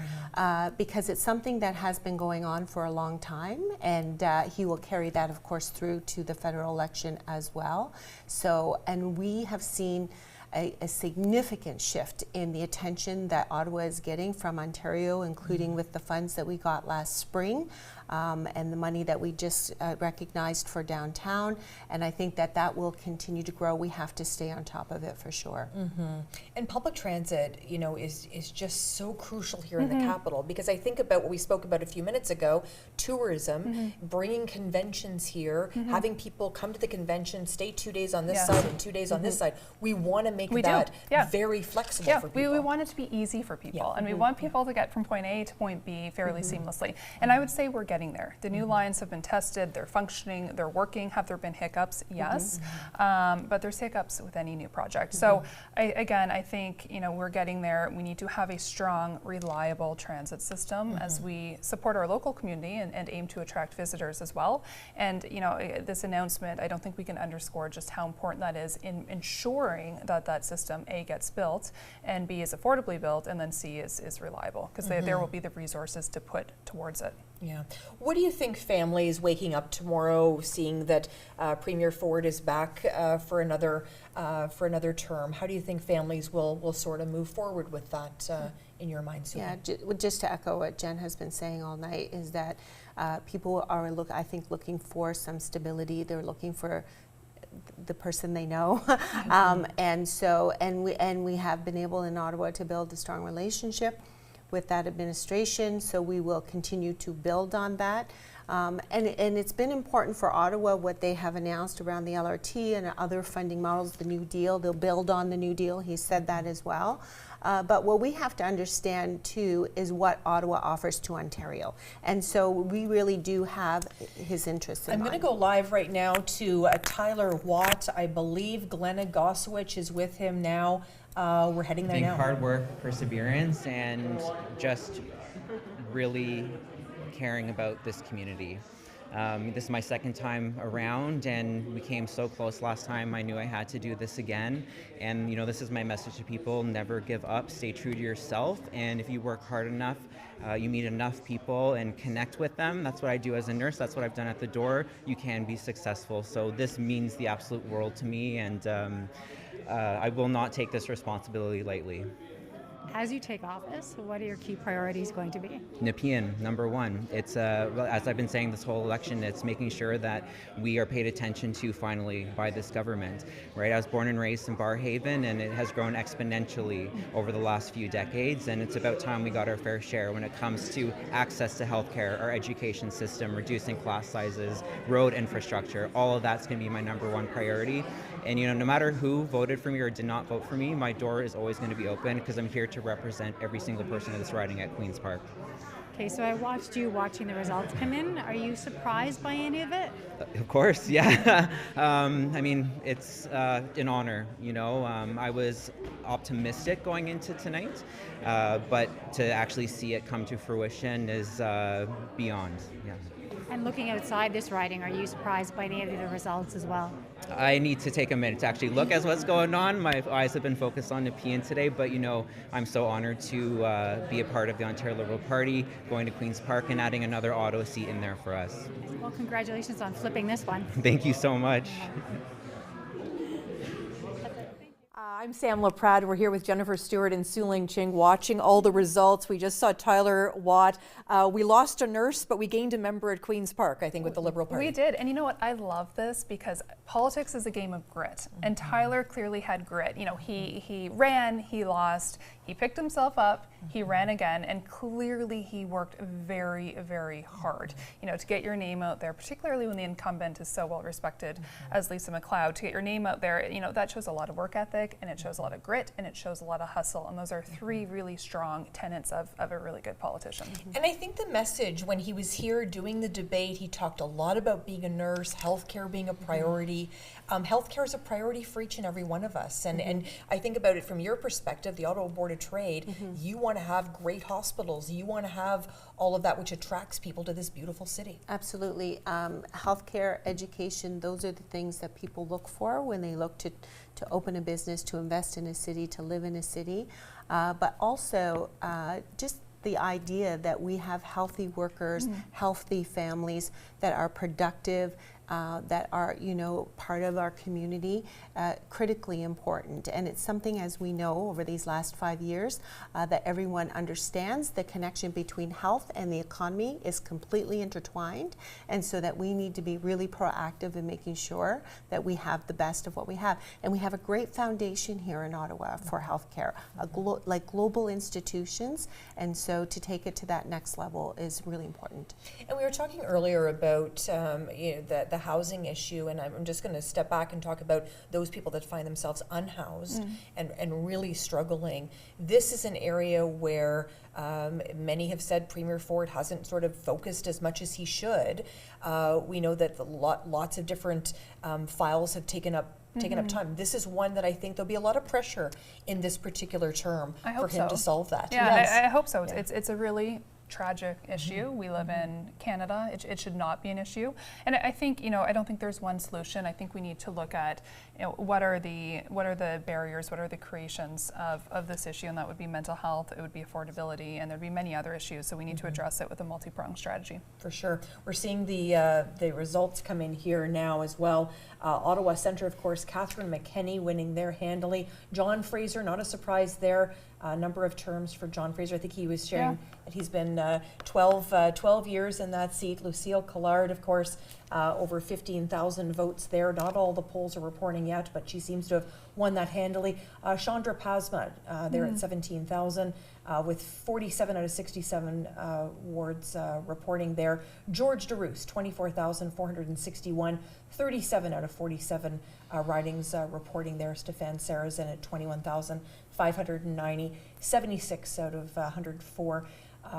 because it's something that has been going on for a long time, and he will carry that, of course, through to the federal election as well. So, and we have seen a significant shift in the attention that Ottawa is getting from Ontario, including with the funds that we got last spring and the money that we just recognized for downtown. And I think that that will continue to grow. We have to stay on top of it for sure. And public transit, you know, is just so crucial here in the capital, because I think about what we spoke about a few minutes ago, tourism, bringing conventions here, having people come to the convention, stay 2 days on this side and 2 days on this side. We want to make that very flexible for people. We want it to be easy for people, and we want people to get from point A to point B fairly seamlessly. And I would say we're getting there. The new lines have been tested, they're functioning, they're working. Have there been hiccups? Yes. But there's hiccups with any new project. So I think, you know, we're getting there. We need to have a strong, reliable transit system as we support our local community and aim to attract visitors as well. And, you know, this announcement, I don't think we can underscore just how important that is in ensuring that that system, A, gets built, and B, is affordably built, and then C, is reliable, because there will be the resources to put towards it. Yeah. What do you think families waking up tomorrow, seeing that Premier Ford is back for another term? How do you think families will sort of move forward with that in your mind, Sue? Yeah, just to echo what Jen has been saying all night is that people are, I think, looking for some stability. They're looking for the person they know. And we have been able in Ottawa to build a strong relationship with that administration, so we will continue to build on that. And it's been important for Ottawa what they have announced around the LRT and other funding models, the New Deal. They'll build on the New Deal. He said that as well. But what we have to understand too is what Ottawa offers to Ontario. And so we really do have his interests in mind. I'm going to go live right now to Tyler Watt. I believe Glenna Gosowicz is with him now. We're heading there now. Hard work, perseverance, and just really caring about this community. This is my second time around, and we came so close last time. I knew I had to do this again. And you know, this is my message to people: never give up, stay true to yourself, and if you work hard enough, you meet enough people and connect with them. That's what I do as a nurse. That's what I've done at the door. You can be successful. So this means the absolute world to me, and I will not take this responsibility lightly. As you take office, what are your key priorities going to be? Nepean, number one. It's, well, as I've been saying this whole election, it's making sure that we are paid attention to finally by this government, right? I was born and raised in Barrhaven, and it has grown exponentially over the last few decades, and it's about time we got our fair share when it comes to access to healthcare, our education system, reducing class sizes, road infrastructure. All of that's going to be my number one priority. And you know, no matter who voted for me or did not vote for me, my door is always going to be open because I'm here to represent every single person that's riding at Queen's Park. Okay, so I watched you watching the results come in. Are you surprised by any of it? Of course, yeah. I mean, it's an honor, you know. I was optimistic going into tonight, but to actually see it come to fruition is beyond, yeah. And looking outside this riding, are you surprised by any of the results as well? I need to take a minute to actually look at what's going on. My eyes have been focused on Nepean today, but you know, I'm so honored to be a part of the Ontario Liberal Party, going to Queen's Park and adding another Ottawa seat in there for us. Well, congratulations on flipping this one. Thank you so much. I'm Sam LaPrade. We're here with Jennifer Stewart and Su-Ling Ching watching all the results. We just saw Tyler Watt. We lost a nurse, but we gained a member at Queen's Park, I think, with the Liberal Party. We did. And you know what? I love this because politics is a game of grit. And Tyler clearly had grit. You know, he ran, he lost, he picked himself up, he ran again, and clearly he worked very, very hard, you know, to get your name out there, particularly when the incumbent is so well respected as Lisa MacLeod. To get your name out there, you know, that shows a lot of work ethic, and it shows a lot of grit, and it shows a lot of hustle. And those are three really strong tenets of a really good politician. And I think the message when he was here doing the debate, he talked a lot about being a nurse, healthcare being a priority. Healthcare is a priority for each and every one of us. And I think about it from your perspective, the Ottawa Board of Trade, you want to have great hospitals. You want to have all of that which attracts people to this beautiful city. Absolutely. Healthcare, education, those are the things that people look for when they look to open a business, to invest in a city, to live in a city. But also just the idea that we have healthy workers, healthy families that are productive, that are, you know, part of our community, critically important. And it's something, as we know over these last 5 years, that everyone understands the connection between health and the economy is completely intertwined, and so that we need to be really proactive in making sure that we have the best of what we have. And we have a great foundation here in Ottawa for healthcare, like global institutions, and so to take it to that next level is really important. And we were talking earlier about you know, the housing issue, and I'm just going to step back and talk about those people that find themselves unhoused and really struggling. This is an area where many have said Premier Ford hasn't sort of focused as much as he should. We know that lots of different files have taken up time. This is one that I think there'll be a lot of pressure in this particular term for him to solve that. Yeah, Yes. I hope so. It's a really tragic issue. We live in Canada. It should not be an issue. And I think, you know, I don't think there's one solution. I think we need to look at, you know, what are the barriers, what are the creations of this issue, and that would be mental health, it would be affordability, and there'd be many other issues. So we need to address it with a multi-pronged strategy. For sure. We're seeing the results come in here now as well. Ottawa Centre, of course, Catherine McKenney winning there handily. John Fraser, not a surprise there. number of terms for John Fraser. I think he was sharing that he's been 12 years in that seat. Lucille Collard, of course, over 15,000 votes there. Not all the polls are reporting yet, but she seems to have won that handily. Chandra Pasma there at 17,000 with 47 out of 67 wards reporting there. George DeRoos, 24,461, 37 out of 47 ridings reporting there. Stefan Sarazin at 21,590, 76 out of 104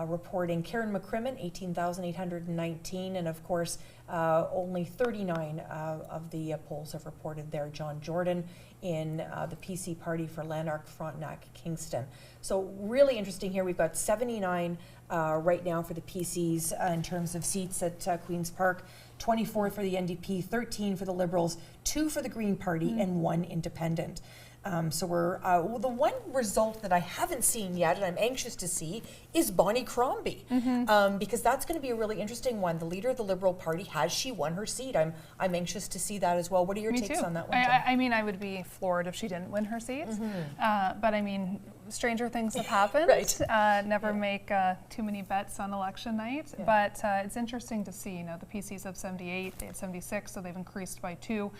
reporting. Karen McCrimmon, 18,819, and of course, only 39 of the polls have reported there. John Jordan in the PC party for Lanark, Frontenac, Kingston. So really interesting here. We've got 79 right now for the PCs in terms of seats at Queen's Park, 24 for the NDP, 13 for the Liberals, 2 for the Green Party, and 1 independent. So we're the one result that I haven't seen yet, and I'm anxious to see, is Bonnie Crombie, because that's going to be a really interesting one. The leader of the Liberal Party, has she won her seat? I'm anxious to see that as well. What are your takes on that one? I mean, I would be floored if she didn't win her seat, but I mean, stranger things have happened. Never make too many bets on election night, but it's interesting to see. You know, the PCs have 78, they have 76, so they've increased by 2.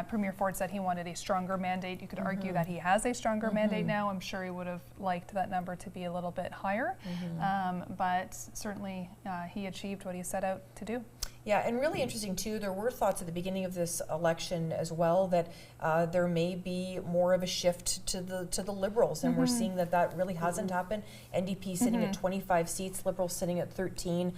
Premier Ford said he wanted a stronger mandate. You could argue that he has a stronger mandate now. I'm sure he would have liked that number to be a little bit higher, but certainly he achieved what he set out to do. Yeah, and really interesting too, there were thoughts at the beginning of this election as well that there may be more of a shift to the Liberals, and we're seeing that really hasn't happened. NDP sitting at 25 seats, Liberals sitting at 13.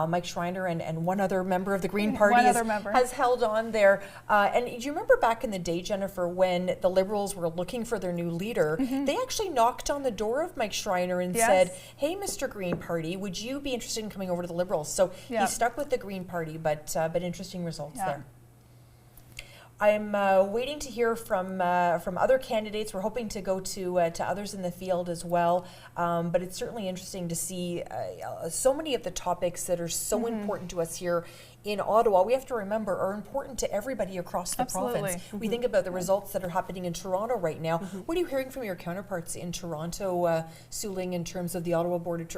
Mike Schreiner and one other member of the Green Party has held on there. And do you remember back in the day, Jennifer, when the Liberals were looking for their new leader, they actually knocked on the door of Mike Schreiner and said, hey, Mr. Green Party, would you be interested in coming over to the Liberals? So he stuck with the Green Party, but interesting results there. I'm waiting to hear from other candidates. We're hoping to go to others in the field as well. But it's certainly interesting to see so many of the topics that are so important to us here in Ottawa, we have to remember, are important to everybody across the province. We think about the results that are happening in Toronto right now. What are you hearing from your counterparts in Toronto, Sue Ling, in terms of the Ottawa Board of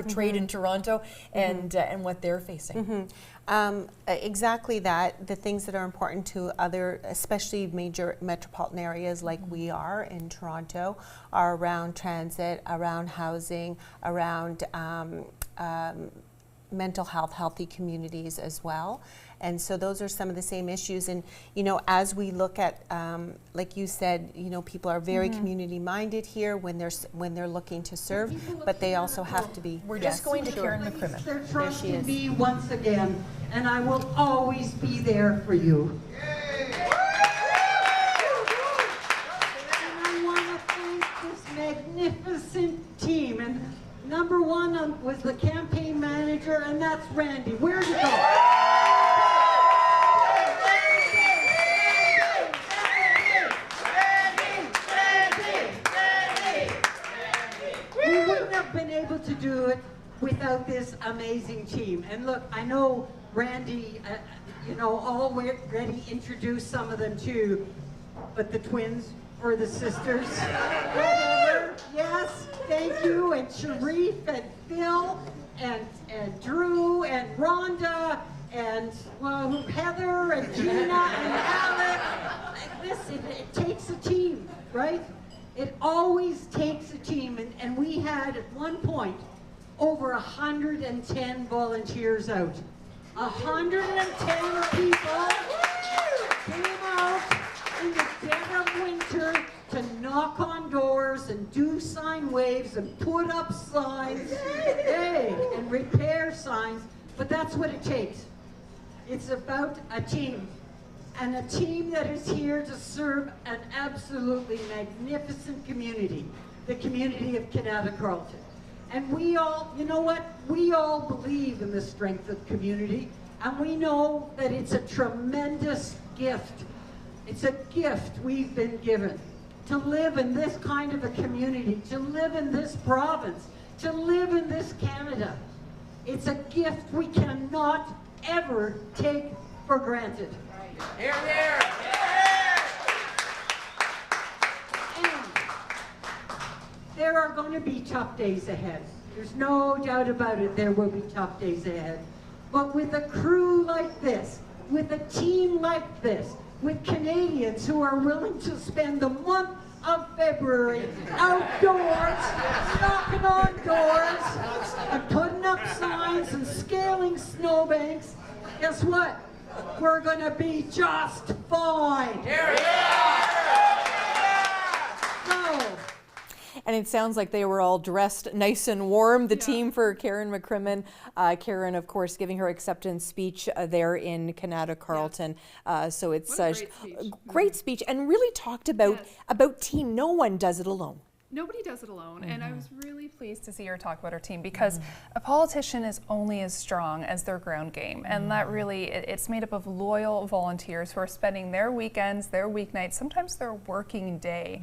Trade in Toronto and what they're facing? Exactly that. The things that are important to other, especially major metropolitan areas like we are in Toronto, are around transit, around housing, around mental health, healthy communities as well. And so those are some of the same issues. And, you know, as we look at, like you said, you know, people are very community minded here when they're looking to serve, but they also have to be. We're just going to Karen McCrimmon. Their trust in me once again, and I will always be there for you. And I want to thank this magnificent team. And number one was the campaign manager, and that's Randy. Where'd you go? We wouldn't have been able to do it without this amazing team. And look, I know Randy, you know, already introduced some of them too, but the twins or the sisters, whatever, yes, thank you, and Sharif and Phil and Drew and Rhonda and, well, Heather and Gina and Alec. Listen, it takes a team, right? It always takes a team, and we had at one point over 110 volunteers out. 110 people came out in the dead of winter to knock on doors and do sine waves and put up signs, and repair signs, but that's what it takes. It's about a team, and a team that is here to serve an absolutely magnificent community, the community of Canada Carleton. And we all, you know what, we all believe in the strength of community, and we know that it's a tremendous gift. It's a gift we've been given to live in this kind of a community, to live in this province, to live in this Canada. It's a gift we cannot ever take for granted. Here, here. there are going to be tough days ahead. There's no doubt about it, there will be tough days ahead. But with a crew like this, with a team like this, with Canadians who are willing to spend the month of February outdoors, knocking on doors, and putting up signs and scaling snowbanks, guess what? We're going to be just fine. So, And it sounds like they were all dressed nice and warm, the team for Karen McCrimmon. Karen, of course, giving her acceptance speech there in Canada Carleton. So it's a great speech and really talked about team. No one does it alone. Nobody does it alone, and I was really pleased to see her talk about her team, because a politician is only as strong as their ground game, and that really, it's made up of loyal volunteers who are spending their weekends, their weeknights, sometimes their working day,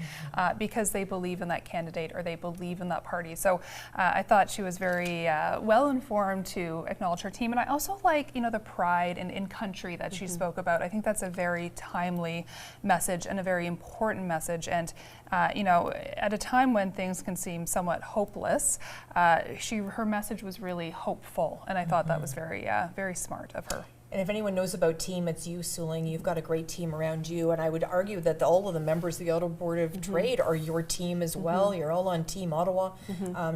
because they believe in that candidate or they believe in that party. So I thought she was very well informed to acknowledge her team, and I also like, the pride in country that she spoke about. I think that's a very timely message and a very important message, and at a time when things can seem somewhat hopeless, her message was really hopeful, and I thought that was very, very smart of her. And if anyone knows about team, it's you, Suling. You've got a great team around you, and I would argue that all of the members of the Ottawa Board of Trade are your team as well. You're all on Team Ottawa.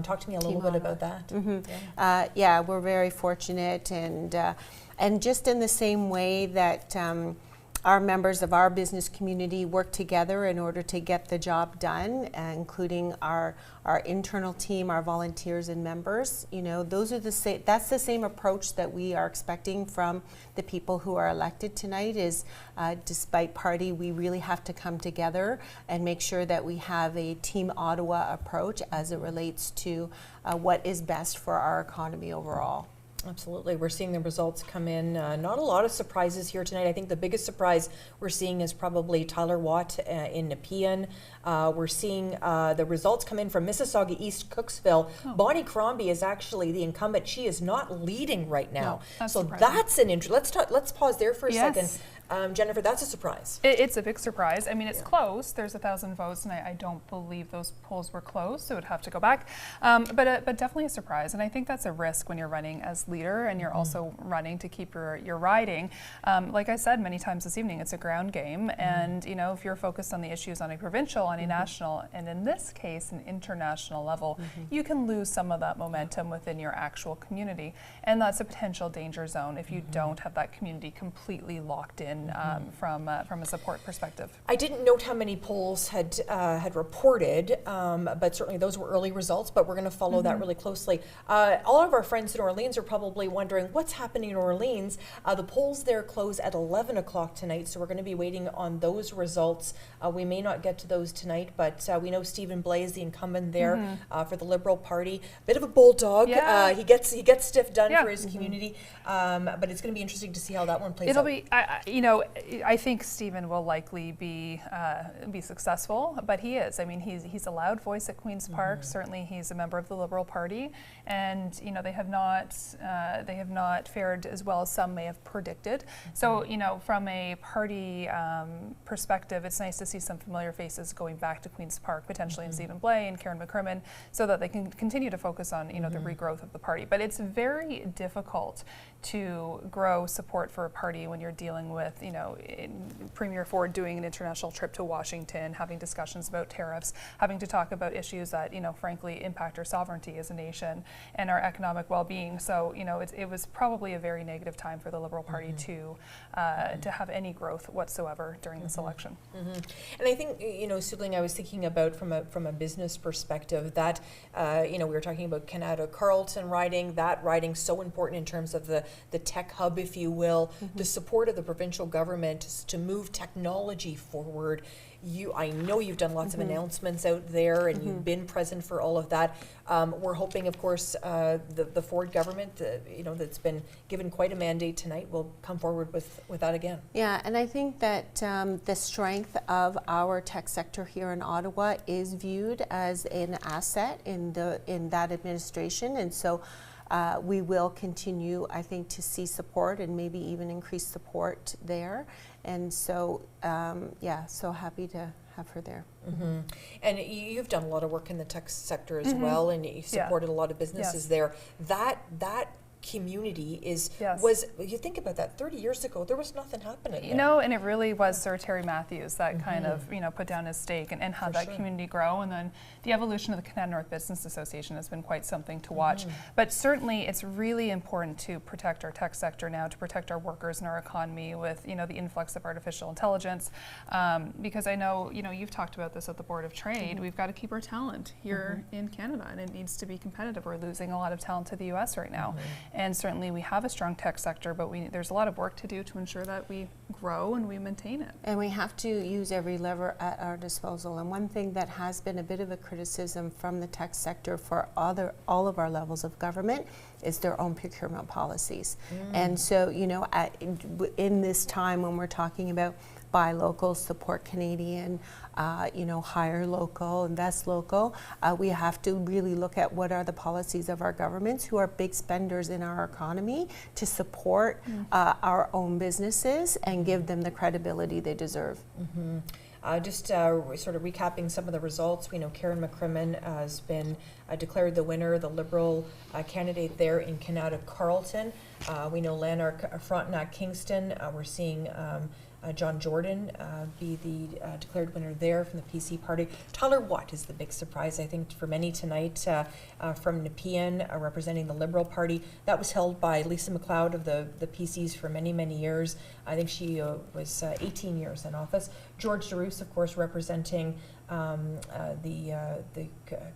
Talk to me a little bit about that. Yeah, we're very fortunate, and just in the same way that our members of our business community work together in order to get the job done, including our internal team, our volunteers and members. Those are that's the same approach that we are expecting from the people who are elected tonight. Is despite party, we really have to come together and make sure that we have a Team Ottawa approach as it relates to what is best for our economy overall. Absolutely. We're seeing the results come in. Not a lot of surprises here tonight. I think the biggest surprise we're seeing is probably Tyler Watt in Nepean. We're seeing the results come in from Mississauga East Cooksville. Bonnie Crombie is actually the incumbent. She is not leading right now. No, so that's an interest. Let's pause there for a second. Jennifer, that's a surprise. It's a big surprise. I mean, it's close. There's 1,000 votes, and I don't believe those polls were closed, so it would have to go back. But definitely a surprise, and I think that's a risk when you're running as leader and you're also running to keep your riding. Like I said many times this evening, it's a ground game, and if you're focused on the issues on a provincial, on a national, and in this case, an international level, you can lose some of that momentum within your actual community, and that's a potential danger zone if you don't have that community completely locked in. From a support perspective. I didn't note how many polls had reported, but certainly those were early results, but we're going to follow that really closely. All of our friends in Orleans are probably wondering what's happening in Orleans. The polls there close at 11 o'clock tonight, so we're going to be waiting on those results. We may not get to those tonight, but we know Stephen Blais, the incumbent there for the Liberal Party. Bit of a bulldog. He gets stuff done for his community, but it's going to be interesting to see how that one plays out. It'll be, I think Stephen will likely be successful, but he is. I mean, he's a loud voice at Queen's Park. Certainly, he's a member of the Liberal Party, and they have not fared as well as some may have predicted. So from a party perspective, it's nice to see some familiar faces going back to Queen's Park, potentially in Stephen Blais and Karen McCrimmon, so that they can continue to focus on the regrowth of the party. But it's very difficult to grow support for a party when you're dealing with, Premier Ford doing an international trip to Washington, having discussions about tariffs, having to talk about issues that, frankly, impact our sovereignty as a nation and our economic well-being. So, it was probably a very negative time for the Liberal Party to have any growth whatsoever during this election. And I think, Suling, I was thinking about from a business perspective that, we were talking about Canada Carleton riding, that riding so important in terms of the tech hub, if you will, the support of the provincial government to move technology forward. I know you've done lots of announcements out there, and you've been present for all of that. We're hoping, of course, the Ford government, that's been given quite a mandate tonight, will come forward with that again. Yeah, and I think that the strength of our tech sector here in Ottawa is viewed as an asset in that administration, and so we will continue, I think, to see support and maybe even increase support there. And so, yeah, so happy to have her there. Mm-hmm. And you've done a lot of work in the tech sector as well, and you've supported a lot of businesses there. That community was, you think about that, 30 years ago, there was nothing happening there. You know, and it really was Sir Terry Matthews that kind of, put down his stake and had that community grow. And then the evolution of the Canada North Business Association has been quite something to watch. But certainly it's really important to protect our tech sector now, to protect our workers and our economy with, the influx of artificial intelligence. Because I know, you've talked about this at the Board of Trade. We've got to keep our talent here in Canada, and it needs to be competitive. We're losing a lot of talent to the US right now. And certainly we have a strong tech sector, but there's a lot of work to do to ensure that we grow and we maintain it. And we have to use every lever at our disposal. And one thing that has been a bit of a criticism from the tech sector for all of our levels of government is their own procurement policies. And so, in this time when we're talking about buy local, support Canadian, hire local, invest local, we have to really look at what are the policies of our governments, who are big spenders in our economy, to support our own businesses and give them the credibility they deserve. Just sort of recapping some of the results, we know Karen McCrimmon has been declared the winner, the Liberal candidate there in Canada Carleton. We know Lanark Frontenac Kingston. We're seeing John Jordan be the declared winner there from the PC party. Tyler Watt is the big surprise, I think, for many tonight from Nepean, representing the Liberal Party. That was held by Lisa MacLeod of the PCs for many, many years. I think she was 18 years in office. George DeRoos, of course, representing the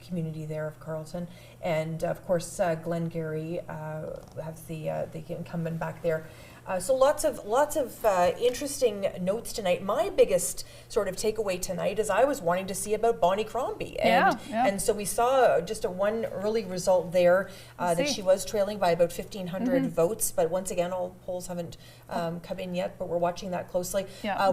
community there of Carleton. And, of course, Glengarry has the incumbent back there. So lots of interesting notes tonight. My biggest sort of takeaway tonight is I was wanting to see about Bonnie Crombie, and so we saw just one early result there that she was trailing by about 1,500 votes. But once again, all polls haven't come in yet, but we're watching that closely.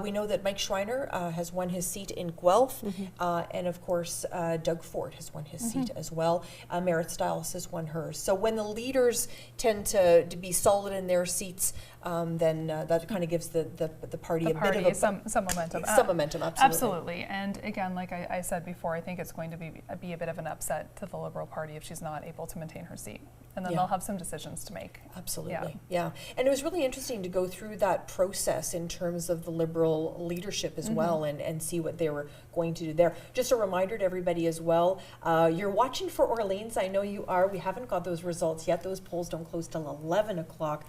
We know that Mike Schreiner has won his seat in Guelph, and of course Doug Ford has won his seat as well. Merritt Stiles has won hers. So when the leaders tend to be solid in their seats, then that kind of gives the party a bit of some momentum. Some momentum, absolutely. Absolutely. And again, like I said before, I think it's going to be a bit of an upset to the Liberal Party if she's not able to maintain her seat. And then they'll have some decisions to make. Absolutely, yeah. And it was really interesting to go through that process in terms of the Liberal leadership as well, and see what they were going to do there. Just a reminder to everybody as well, you're watching for Orleans. I know you are. We haven't got those results yet. Those polls don't close till 11 o'clock.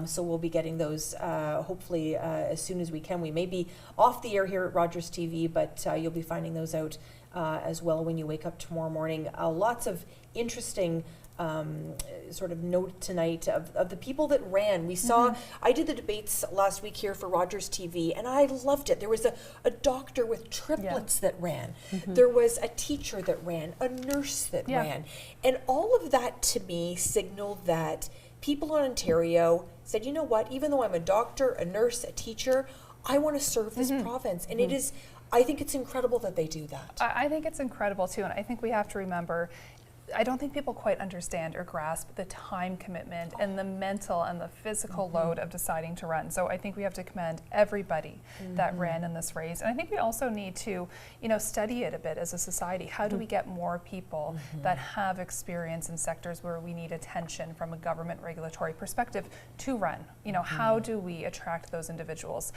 So we'll be getting those hopefully as soon as we can. We may be off the air here at Rogers TV, but you'll be finding those out as well when you wake up tomorrow morning. Lots of interesting sort of note tonight of the people that ran. We saw, I did the debates last week here for Rogers TV, and I loved it. There was a doctor with triplets that ran. There was a teacher that ran, a nurse that ran. And all of that to me signaled that people in Ontario said, you know what, even though I'm a doctor, a nurse, a teacher, I want to serve this province. And it is, I think it's incredible that they do that. I think it's incredible too, and I think we have to remember, I don't think people quite understand or grasp the time commitment and the mental and the physical load of deciding to run. So I think we have to commend everybody that ran in this race. And I think we also need to, study it a bit as a society. How do we get more people that have experience in sectors where we need attention from a government regulatory perspective to run? How do we attract those individuals?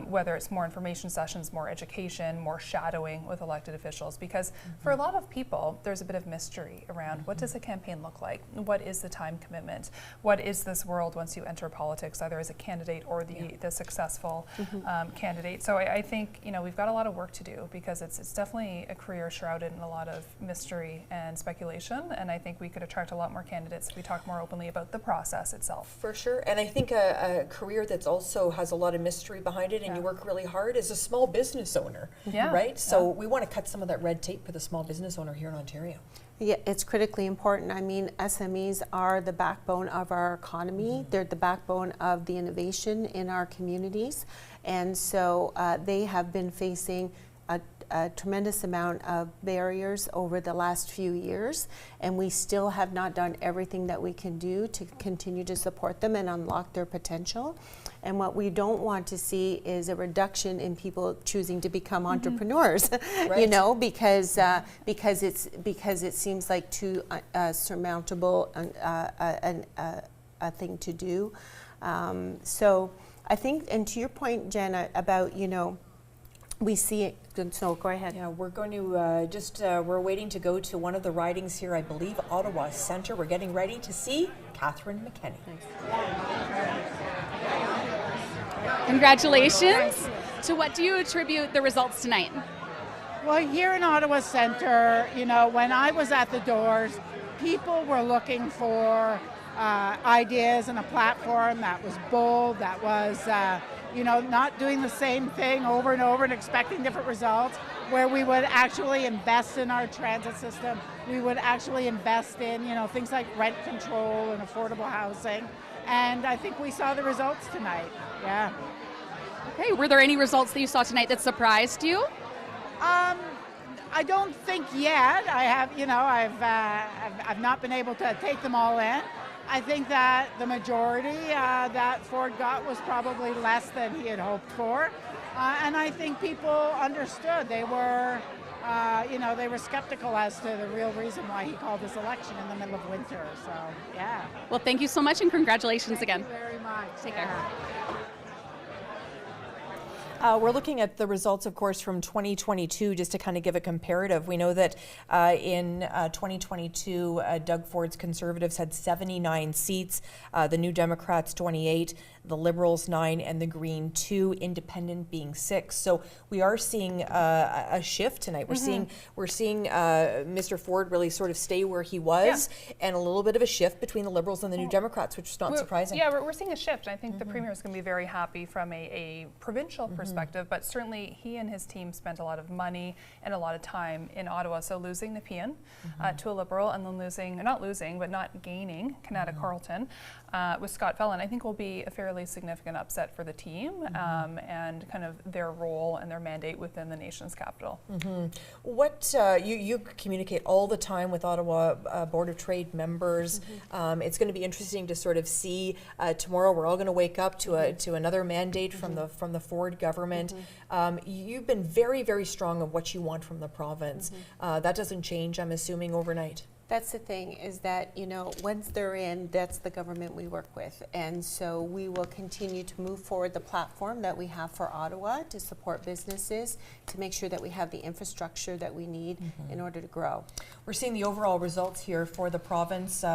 Whether it's more information sessions, more education, more shadowing with elected officials. Because for a lot of people, there's a bit of mystery around what does a campaign look like? What is the time commitment? What is this world once you enter politics, either as a candidate or the successful candidate? So I think we've got a lot of work to do, because it's definitely a career shrouded in a lot of mystery and speculation, and I think we could attract a lot more candidates if we talk more openly about the process itself. For sure, and I think a career that's also has a lot of mystery behind it, and you work really hard, is a small business owner, right? So we want to cut some of that red tape for the small business owner here in Ontario. Yeah, it's critically important. I mean, SMEs are the backbone of our economy. They're the backbone of the innovation in our communities. And so they have been facing a tremendous amount of barriers over the last few years, and we still have not done everything that we can do to continue to support them and unlock their potential. And what we don't want to see is a reduction in people choosing to become entrepreneurs, you know, because it seems like too surmountable a thing to do. So I think, and to your point, Jenna, about, you know, we see it. So go ahead. Yeah, we're going to we're waiting to go to one of the ridings here, I believe, Ottawa Centre. We're getting ready to see Catherine McKenney. Congratulations. So what do you attribute the results tonight? Well, here in Ottawa Centre, you know, when I was at the doors, people were looking for ideas and a platform that was bold, that was, you know, not doing the same thing over and over and expecting different results, where we would actually invest in our transit system. We would actually invest in, you know, things like rent control and affordable housing. And I think we saw the results tonight. Yeah. Okay, were there any results that you saw tonight that surprised you? I don't think yet. I have, you know, I've not been able to take them all in. I think that the majority that Ford got was probably less than he had hoped for. And I think people understood. They were, you know, they were skeptical as to the real reason why he called this election in the middle of winter. So, yeah. Well, thank you so much and congratulations again. Thank you very much. Take care. We're looking at the results, of course, from 2022, just to kind of give a comparative. We know that in 2022, Doug Ford's Conservatives had 79 seats, the New Democrats 28, the Liberals 9, and the Green 2, Independent being 6. So we are seeing a shift tonight. We're seeing Mr. Ford really sort of stay where he was, and a little bit of a shift between the Liberals and the New Democrats, which is not surprising. Yeah, we're seeing a shift. I think the Premier is going to be very happy from a provincial perspective, but certainly he and his team spent a lot of money and a lot of time in Ottawa. So losing the PN to a Liberal, and then not gaining Canada Carleton with Scott Fellon, I think will be a fairly significant upset for the team and kind of their role and their mandate within the nation's capital. What you communicate all the time with Ottawa Board of Trade members. It's going to be interesting to sort of see tomorrow. We're all going to wake up to another mandate from the Ford government. You've been very, very strong on what you want from the province. That doesn't change, I'm assuming, overnight. That's the thing, is that, you know, once they're in, that's the government we work with. And so we will continue to move forward the platform that we have for Ottawa to support businesses, to make sure that we have the infrastructure that we need in order to grow. We're seeing the overall results here for the province.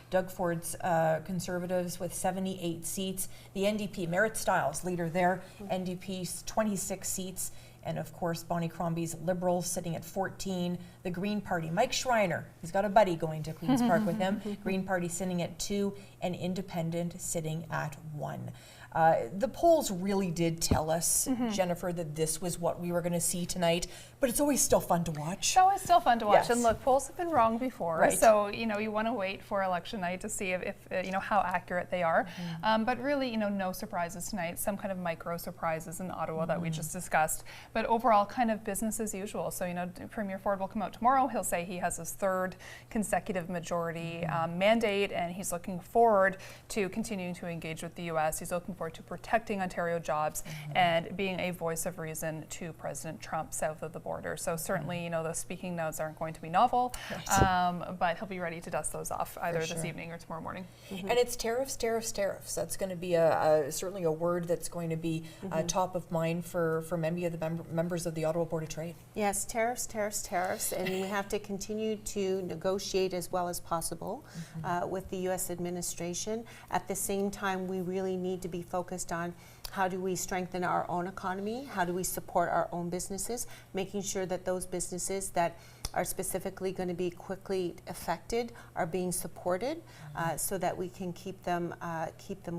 Doug Ford's Conservatives with 78 seats. The NDP, Merritt Stiles, leader there, NDP's 26 seats. And of course, Bonnie Crombie's Liberals sitting at 14. The Green Party, Mike Schreiner, he's got a buddy going to Queen's Park with him. Green Party sitting at 2, and Independent sitting at 1. The polls really did tell us, Jennifer, that this was what we were going to see tonight, but it's always still fun to watch. It's always still fun to watch. Yes. And look, polls have been wrong before, Right. so you know you want to wait for election night to see if you know how accurate they are. But really, you know, no surprises tonight. Some kind of micro surprises in Ottawa that we just discussed, but overall, kind of business as usual. So you know, Premier Ford will come out tomorrow. He'll say he has his 3rd consecutive majority mandate, and he's looking forward to continuing to engage with the U.S. He's looking forward to protecting Ontario jobs and being a voice of reason to President Trump south of the border. So certainly, you know, those speaking notes aren't going to be novel, but he'll be ready to dust those off either this evening or tomorrow morning. And it's tariffs, tariffs, tariffs. That's going to be certainly a word that's going to be top of mind for many of the members of the Ottawa Board of Trade. Yes, tariffs, tariffs, tariffs, and we have to continue to negotiate as well as possible with the U.S. administration. At the same time, we really need to be focused on how do we strengthen our own economy, how do we support our own businesses, making sure that those businesses that are specifically going to be quickly affected are being supported so that we can keep them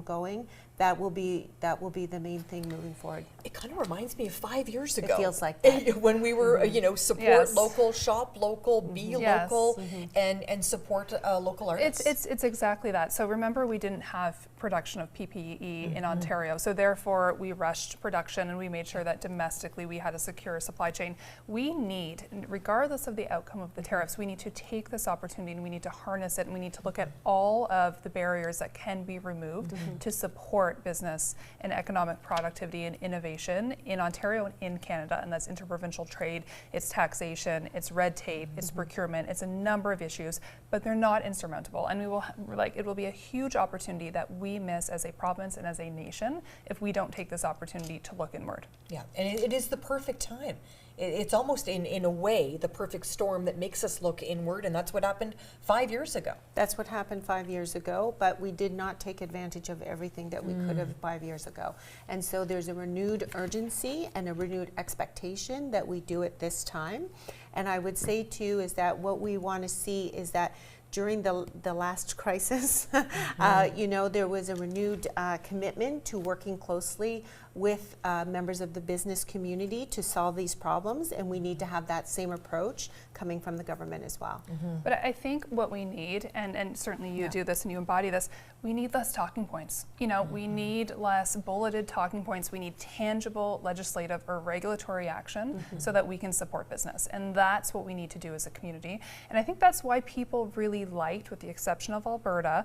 going. that will be the main thing moving forward. It kind of reminds me of 5 years ago. It feels like that. When we were, support Yes. local, shop local, be Yes. local, and support local artists. It's exactly that. So remember, we didn't have production of PPE in Ontario, so therefore we rushed production and we made sure that domestically we had a secure supply chain. We need, regardless of the outcome of the tariffs, we need to take this opportunity and we need to harness it, and we need to look at all of the barriers that can be removed to support business and economic productivity and innovation in Ontario and in Canada. And that's interprovincial trade, it's taxation, it's red tape, it's procurement, it's a number of issues, but they're not insurmountable. And it will be a huge opportunity that we miss as a province and as a nation if we don't take this opportunity to look inward. Yeah, and it is the perfect time. It's almost in a way the perfect storm that makes us look inward, and that's what happened 5 years ago. That's what happened 5 years ago, but we did not take advantage of everything that we could have 5 years ago. And so there's a renewed urgency and a renewed expectation that we do it this time. And I would say too is that what we want to see is that during the last crisis, there was a renewed commitment to working closely with members of the business community to solve these problems, and we need to have that same approach coming from the government as well. But I think what we need, and certainly you do this and you embody this, we need less talking points. We need less bulleted talking points. We need tangible legislative or regulatory action so that we can support business. And that's what we need to do as a community. And I think that's why people really liked, with the exception of Alberta,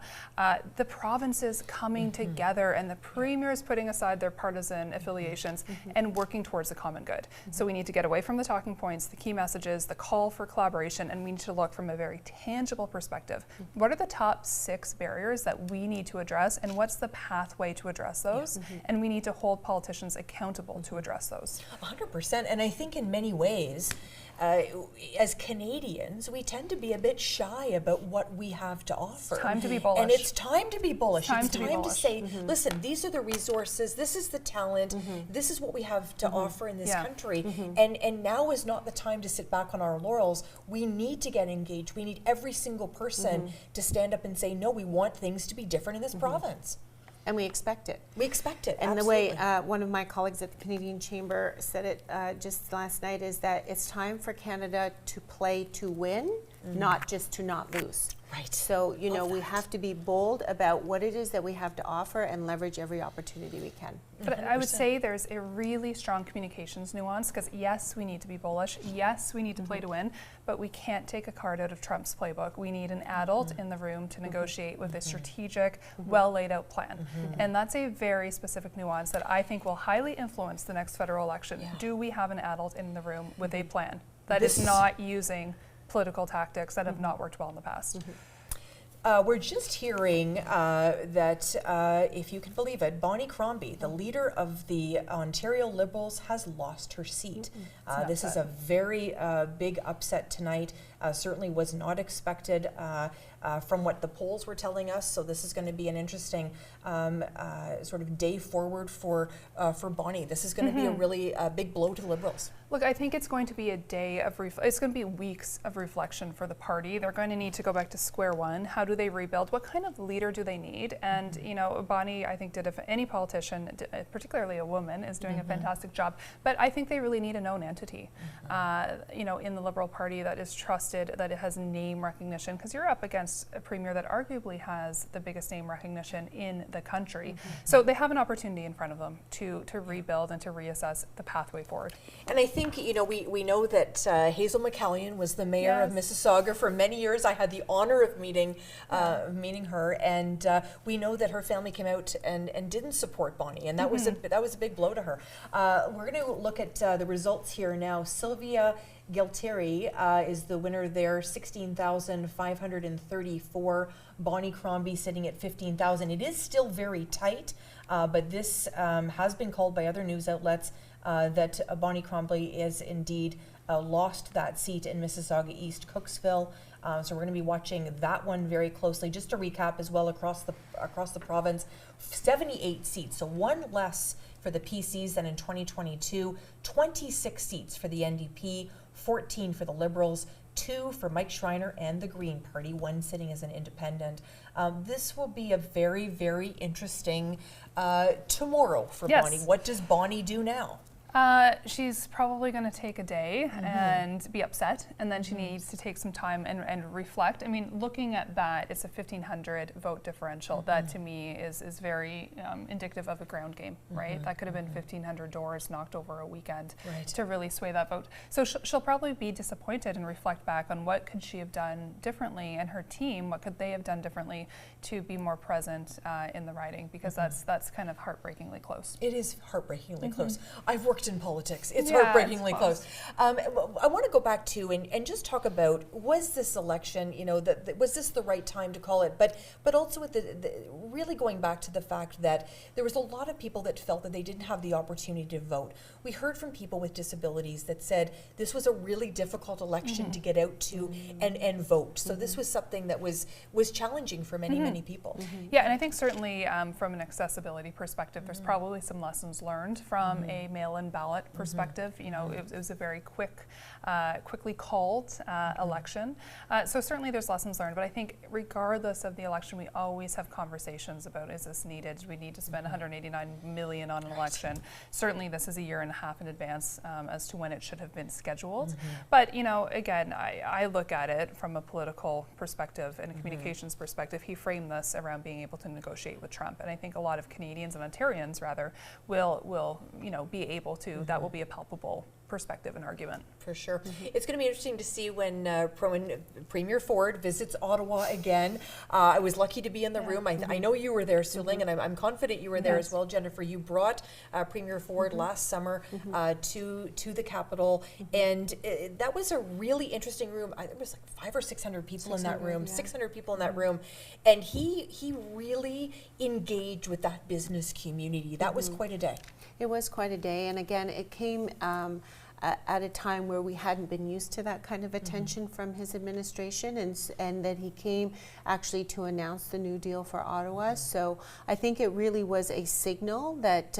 the provinces coming together and the premiers putting aside their partisan affiliations and working towards the common good. So we need to get away from the talking points, the key messages, the call for collaboration, and we need to look from a very tangible perspective. What are the top 6 barriers that we need to address, and what's the pathway to address those? And we need to hold politicians accountable to address those. 100%, and I think in many ways, as Canadians, we tend to be a bit shy about what we have to offer. It's time to be bullish. And it's time to be bullish. It's time to say, Mm-hmm. listen, these are the resources, this is the talent, this is what we have to offer in this Yeah. country. And now is not the time to sit back on our laurels. We need to get engaged. We need every single person to stand up and say, no, we want things to be different in this province. And we expect it. We expect it, And absolutely. the way one of my colleagues at the Canadian Chamber said it just last night is that it's time for Canada to play to win, not just to not lose. Right. So, we have to be bold about what it is that we have to offer and leverage every opportunity we can. But I would say there's a really strong communications nuance, because yes, we need to be bullish, yes, we need to play to win, but we can't take a card out of Trump's playbook. We need an adult in the room to negotiate with a strategic, well laid out plan. And that's a very specific nuance that I think will highly influence the next federal election. Do we have an adult in the room with a plan that is not using political tactics that have not worked well in the past? We're just hearing that, if you can believe it, Bonnie Crombie, the leader of the Ontario Liberals, has lost her seat. This is a very big upset tonight. Certainly was not expected from what the polls were telling us. So this is going to be an interesting sort of day forward for Bonnie. This is going to be a really big blow to the Liberals. Look, I think it's going to be a day of, it's going to be weeks of reflection for the party. They're going to need to go back to square one. How do they rebuild? What kind of leader do they need? And, Bonnie, I think, did, if any politician, particularly a woman, is doing a fantastic job. But I think they really need a known entity, in the Liberal Party that is trusted, that it has name recognition, because you're up against a premier that arguably has the biggest name recognition in the country. So they have an opportunity in front of them to rebuild and to reassess the pathway forward. And I think, we know that Hazel McCallion was the mayor of Mississauga for many years. I had the honor of meeting her, and we know that her family came out and didn't support Bonnie, and that was a big blow to her. We're going to look at the results here now. Sylvia Gualtieri is the winner there, 16,534. Bonnie Crombie sitting at 15,000. It is still very tight, but this has been called by other news outlets that Bonnie Crombie is indeed lost that seat in Mississauga East Cooksville. So we're going to be watching that one very closely. Just to recap as well, across the province, 78 seats, so one less for the PCs than in 2022, 26 seats for the NDP, 14 for the Liberals, 2 for Mike Schreiner and the Green Party, 1 sitting as an independent. This will be a very, very interesting tomorrow for Yes. Bonnie. What does Bonnie do now? She's probably going to take a day and be upset, and then she needs to take some time and reflect. I mean, looking at that, it's a 1,500 vote differential. That to me is very indicative of a ground game, right? That could have been 1,500 doors knocked over a weekend to really sway that vote. So she'll probably be disappointed and reflect back on what could she have done differently, and her team, what could they have done differently to be more present in the riding, because that's kind of heartbreakingly close. It is heartbreakingly close. I've worked in politics. It's Yeah, heartbreakingly it's close. I want to go back to and just talk about, was this election, was this the right time to call it? But also with the really going back to the fact that there was a lot of people that felt that they didn't have the opportunity to vote. We heard from people with disabilities that said this was a really difficult election to get out to and vote. So this was something that was challenging for many people. Yeah, and I think certainly from an accessibility perspective, there's probably some lessons learned from a mail-in ballot perspective. It was a very quickly called election. So certainly there's lessons learned, but I think regardless of the election, we always have conversations about, is this needed? Do we need to spend 189 million on an election? Certainly this is a year and a half in advance as to when it should have been scheduled. But again, I look at it from a political perspective and a communications perspective. He framed this around being able to negotiate with Trump, and I think a lot of Canadians and Ontarians rather will be able to. That will be a palpable perspective and argument. For sure. It's going to be interesting to see when Premier Ford visits Ottawa again. I was lucky to be in the room. I know you were there, Su-Ling, and I'm confident you were there as well, Jennifer. You brought Premier Ford last summer to the Capitol, and that was a really interesting room. There was like 500 or 600 people in that room, 600 people in that room, and he really engaged with that business community. That was quite a day. It was quite a day, and again, it came at a time where we hadn't been used to that kind of attention from his administration, and that he came actually to announce the New Deal for Ottawa. So I think it really was a signal that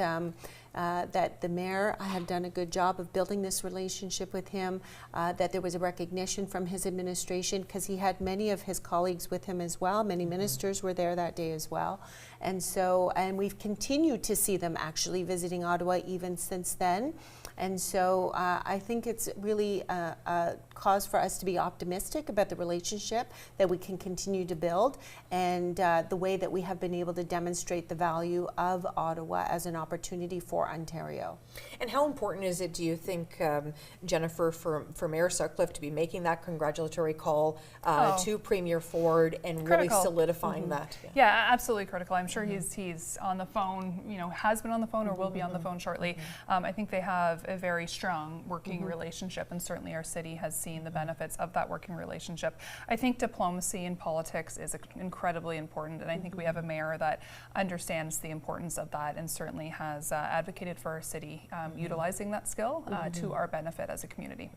that the mayor had done a good job of building this relationship with him, that there was a recognition from his administration, because he had many of his colleagues with him as well. Many ministers were there that day as well. And we've continued to see them actually visiting Ottawa even since then. And so I think it's really a cause for us to be optimistic about the relationship that we can continue to build, and the way that we have been able to demonstrate the value of Ottawa as an opportunity for Ontario. And how important is it, do you think, Jennifer, for Mayor Sutcliffe to be making that congratulatory call to Premier Ford and really solidifying that? Yeah, absolutely critical. I'm sure he's on the phone, has been on the phone or will be on the phone shortly. I think they have a very strong working relationship, and certainly our city has seen the benefits of that working relationship. I think diplomacy in politics is incredibly important, and I think we have a mayor that understands the importance of that and certainly has advocated for our city utilizing that skill to our benefit as a community.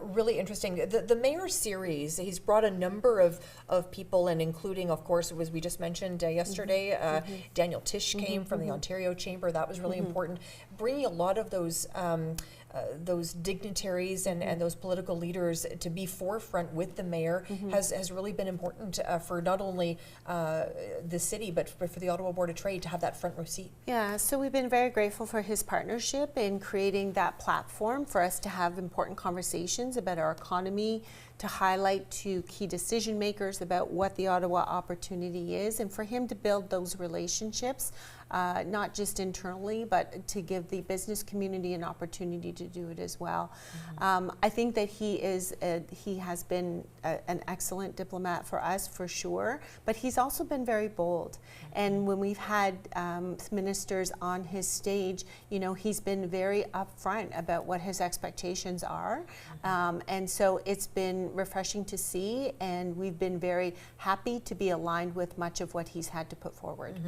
Really interesting. The mayor series, he's brought a number of people, and including, of course, we just mentioned yesterday, Daniel Tisch came from the Ontario Chamber. That was really important. Bringing a lot of those dignitaries and those political leaders to be forefront with the mayor has really been important for not only the city but for the Ottawa Board of Trade to have that front row seat. Yeah, so we've been very grateful for his partnership in creating that platform for us to have important conversations about our economy, to highlight to key decision makers about what the Ottawa opportunity is, and for him to build those relationships, not just internally, but to give the business community an opportunity to do it as well. I think that he has been an excellent diplomat for us, for sure, but he's also been very bold. And when we've had ministers on his stage, he's been very upfront about what his expectations are. And so it's been refreshing to see, and we've been very happy to be aligned with much of what he's had to put forward.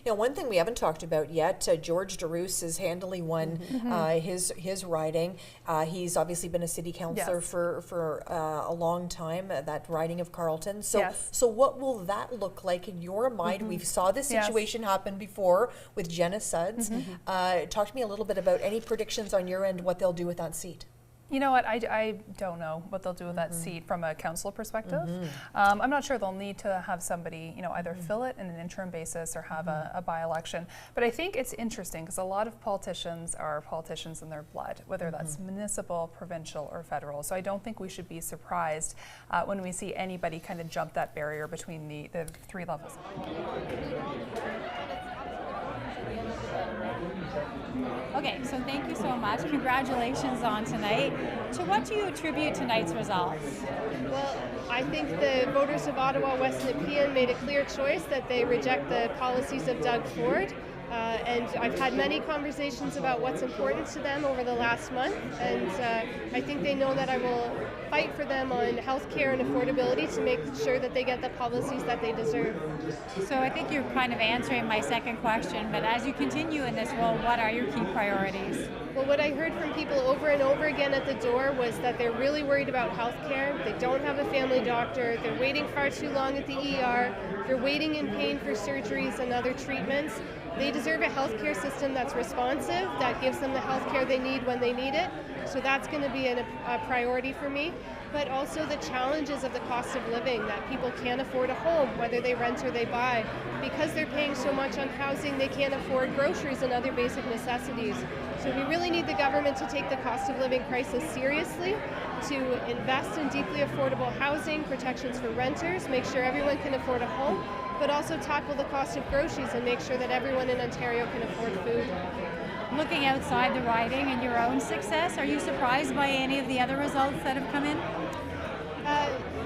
Now, one thing we haven't talked about yet, George DeRoos has handily won his riding. He's obviously been a city councillor for a long time, that riding of Carleton. So what will that look like in your mind? We saw this situation happen before with Jenna Sudds. Talk to me a little bit about any predictions on your end, what they'll do with that seat. You know what, I don't know what they'll do with that seat from a council perspective. I'm not sure they'll need to have somebody, either fill it in an interim basis or have a by-election. But I think it's interesting because a lot of politicians are politicians in their blood, whether that's municipal, provincial, or federal. So I don't think we should be surprised when we see anybody kind of jump that barrier between the three levels. Okay, so thank you so much. Congratulations on tonight. To what do you attribute tonight's results? Well, I think the voters of Ottawa West Nepean made a clear choice that they reject the policies of Doug Ford. And I've had many conversations about what's important to them over the last month, and I think they know that I will fight for them on healthcare and affordability to make sure that they get the policies that they deserve. So I think you're kind of answering my second question, but as you continue in this role, what are your key priorities? Well, what I heard from people over and over again at the door was that they're really worried about healthcare. They don't have a family doctor. They're waiting far too long at the ER. They're waiting in pain for surgeries and other treatments. They deserve a healthcare system that's responsive, that gives them the healthcare they need when they need it. So that's going to be a priority for me. But also the challenges of the cost of living, that people can't afford a home, whether they rent or they buy. Because they're paying so much on housing, they can't afford groceries and other basic necessities. So we really need the government to take the cost of living crisis seriously, to invest in deeply affordable housing, protections for renters, make sure everyone can afford a home, but also tackle the cost of groceries and make sure that everyone in Ontario can afford food. Looking outside the riding and your own success, are you surprised by any of the other results that have come in?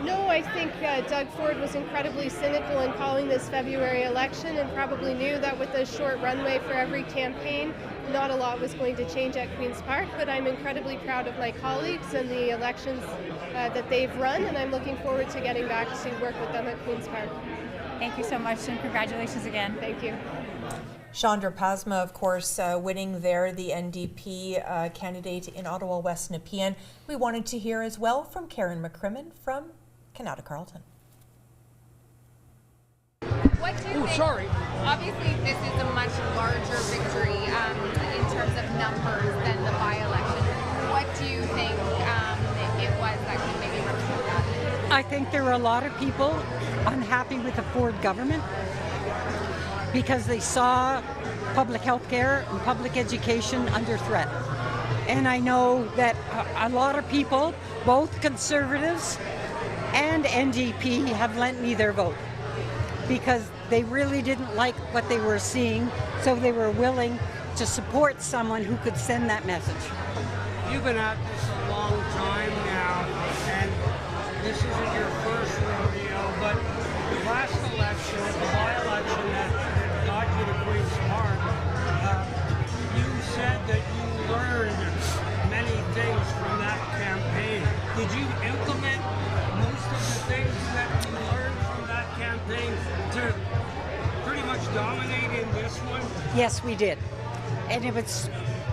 No, I think Doug Ford was incredibly cynical in calling this February election and probably knew that with a short runway for every campaign, not a lot was going to change at Queen's Park, but I'm incredibly proud of my colleagues and the elections that they've run, and I'm looking forward to getting back to work with them at Queen's Park. Thank you so much, and congratulations again. Thank you. Chandra Pasma, of course, winning there, the NDP candidate in Ottawa West Nepean. We wanted to hear as well from Karen McCrimmon from Canada Carleton. What do you think? Sorry. Obviously, this is a much larger victory in terms of numbers than the by-election. What do you think it was that could maybe represent that? I think there were a lot of people unhappy with the Ford government because they saw public health care and public education under threat. And I know that a lot of people, both Conservatives and NDP, have lent me their vote because they really didn't like what they were seeing, so they were willing to support someone who could send that message. You've been at this a long time now, and this isn't your first rodeo, but the last election, the by-election that got you to Queen's Park, you said that you learned many things from that campaign. Did you implement most of the things that you learned from that campaign to pretty much dominate in this one? Yes, we did. And it was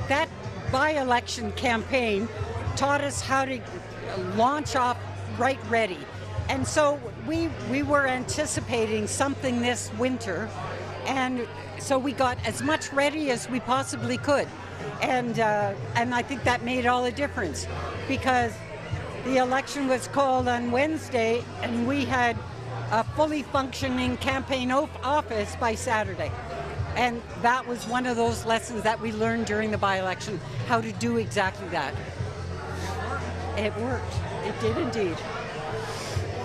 that by-election campaign taught us how to launch off right ready. And so we were anticipating something this winter, and so we got as much ready as we possibly could. And I think that made all the difference, because the election was called on Wednesday and we had a fully functioning campaign office by Saturday. And that was one of those lessons that we learned during the by-election, how to do exactly that. It worked. It did indeed.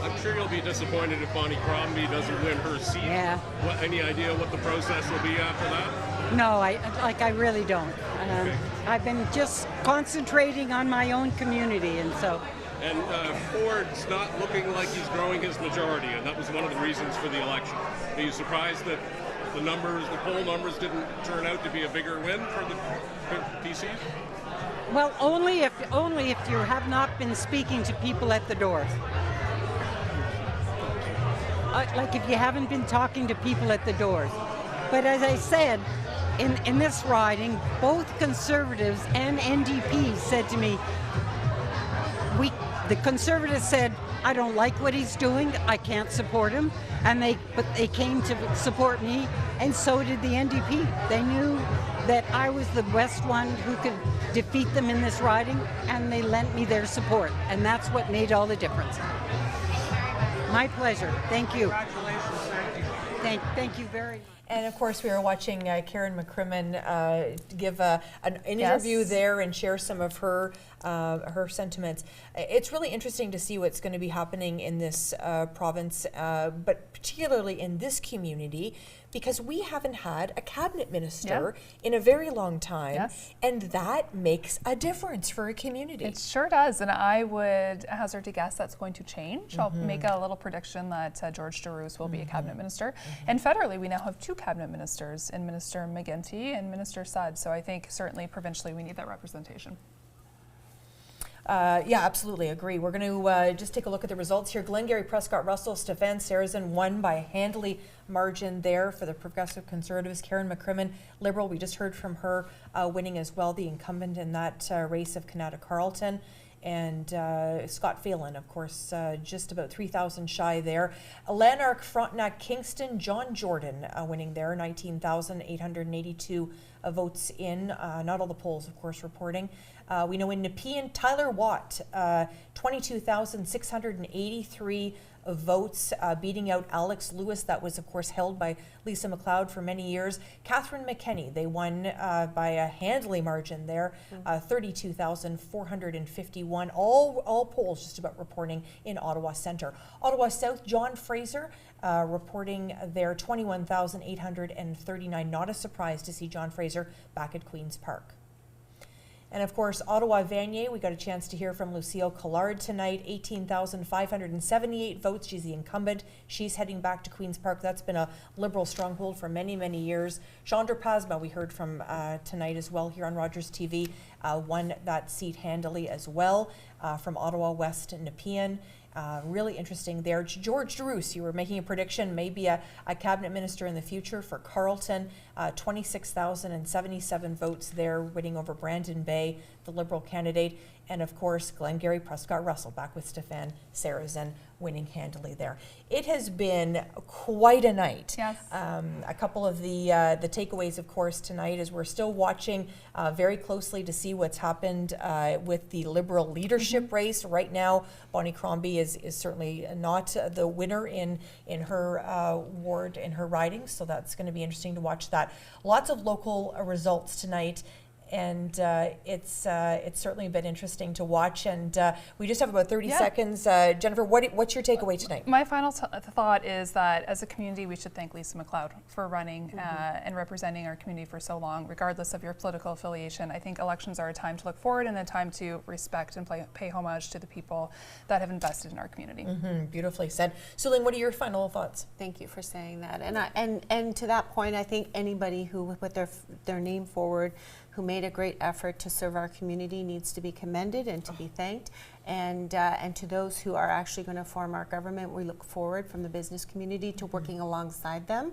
I'm sure you'll be disappointed if Bonnie Crombie doesn't win her seat. Yeah. Any idea what the process will be after that? No, I really don't. Okay. I've been just concentrating on my own community, and so. And Ford's not looking like he's growing his majority, and that was one of the reasons for the election. Are you surprised that the poll numbers didn't turn out to be a bigger win for the PCs? Well, only if you have not been speaking to people at the doors. Like if you haven't been talking to people at the doors. But as I said, in this riding, both Conservatives and NDP said to me, the Conservatives said, I don't like what he's doing, I can't support him, but they came to support me. and so did the NDP. They knew that I was the best one who could defeat them in this riding, and they lent me their support, and that's what made all the difference. My pleasure. Thank you. Congratulations. Thank you. Thank you very much. And of course, we are watching Karen McCrimmon give an interview there and share some of her sentiments. It's really interesting to see what's going to be happening in this province, but particularly in this community, because we haven't had a cabinet minister in a very long time, and that makes a difference for a community. It sure does, and I would hazard to guess that's going to change. I'll make a little prediction that George DeRoos will be a cabinet minister, and federally we now have 2 cabinet ministers, in Minister McGuinty and Minister Sudd, so I think certainly provincially we need that representation. Yeah, absolutely agree. We're going to just take a look at the results here. Glengarry, Prescott Russell, Stefan Sarrazin won by a handily margin there for the Progressive Conservatives. Karen McCrimmon, Liberal, we just heard from her winning as well, the incumbent in that race of Kanata Carleton. And Scott Phelan, of course, just about 3,000 shy there. Lanark, Frontenac, Kingston, John Jordan winning there, 19,882 votes in. Not all the polls, of course, reporting. We know in Nepean, Tyler Watt, 22,683 votes, beating out Alex Lewis. That was, of course, held by Lisa MacLeod for many years. Catherine McKenney, they won by a handily margin there, 32,451. All polls just about reporting in Ottawa Centre. Ottawa South, John Fraser, reporting there 21,839. Not a surprise to see John Fraser back at Queen's Park. And of course, Ottawa Vanier, we got a chance to hear from Lucille Collard tonight, 18,578 votes. She's the incumbent. She's heading back to Queen's Park. That's been a Liberal stronghold for many, many years. Chandra Pasma, we heard from tonight as well here on Rogers TV, won that seat handily as well from Ottawa West Nepean. Really interesting there. George DeRoos, you were making a prediction, maybe a cabinet minister in the future for Carleton. 26,077 votes there, winning over Brandon Bay, the Liberal candidate. And of course, Glengarry, Prescott Russell, back with Stefan Sarrazin, winning handily there. It has been quite a night. Yes. A couple of the takeaways, of course, tonight is we're still watching very closely to see what's happened with the Liberal leadership race. Right now, Bonnie Crombie is certainly not the winner in her ward, in her riding, so that's going to be interesting to watch that. Lots of local results tonight. And it's certainly been interesting to watch. And we just have about 30 seconds. Jennifer, what's your takeaway tonight? My final thought is that as a community, we should thank Lisa MacLeod for running and representing our community for so long, regardless of your political affiliation. I think elections are a time to look forward and a time to respect and pay homage to the people that have invested in our community. Beautifully said. Suling, what are your final thoughts? Thank you for saying that. And to that point, I think anybody who put their name forward, who made a great effort to serve our community, needs to be commended and to be thanked. And to those who are actually going to form our government, we look forward from the business community to working alongside them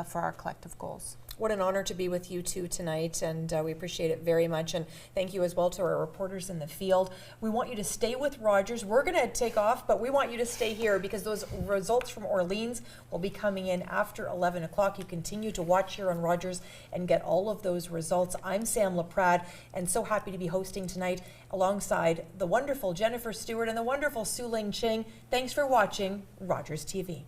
for our collective goals. What an honor to be with you two tonight, and we appreciate it very much. And thank you as well to our reporters in the field. We want you to stay with Rogers. We're going to take off, but we want you to stay here because those results from Orleans will be coming in after 11 o'clock. You continue to watch here on Rogers and get all of those results. I'm Sam Laprade, and so happy to be hosting tonight alongside the wonderful Jennifer Stewart and the wonderful Suling Ching. Thanks for watching Rogers TV.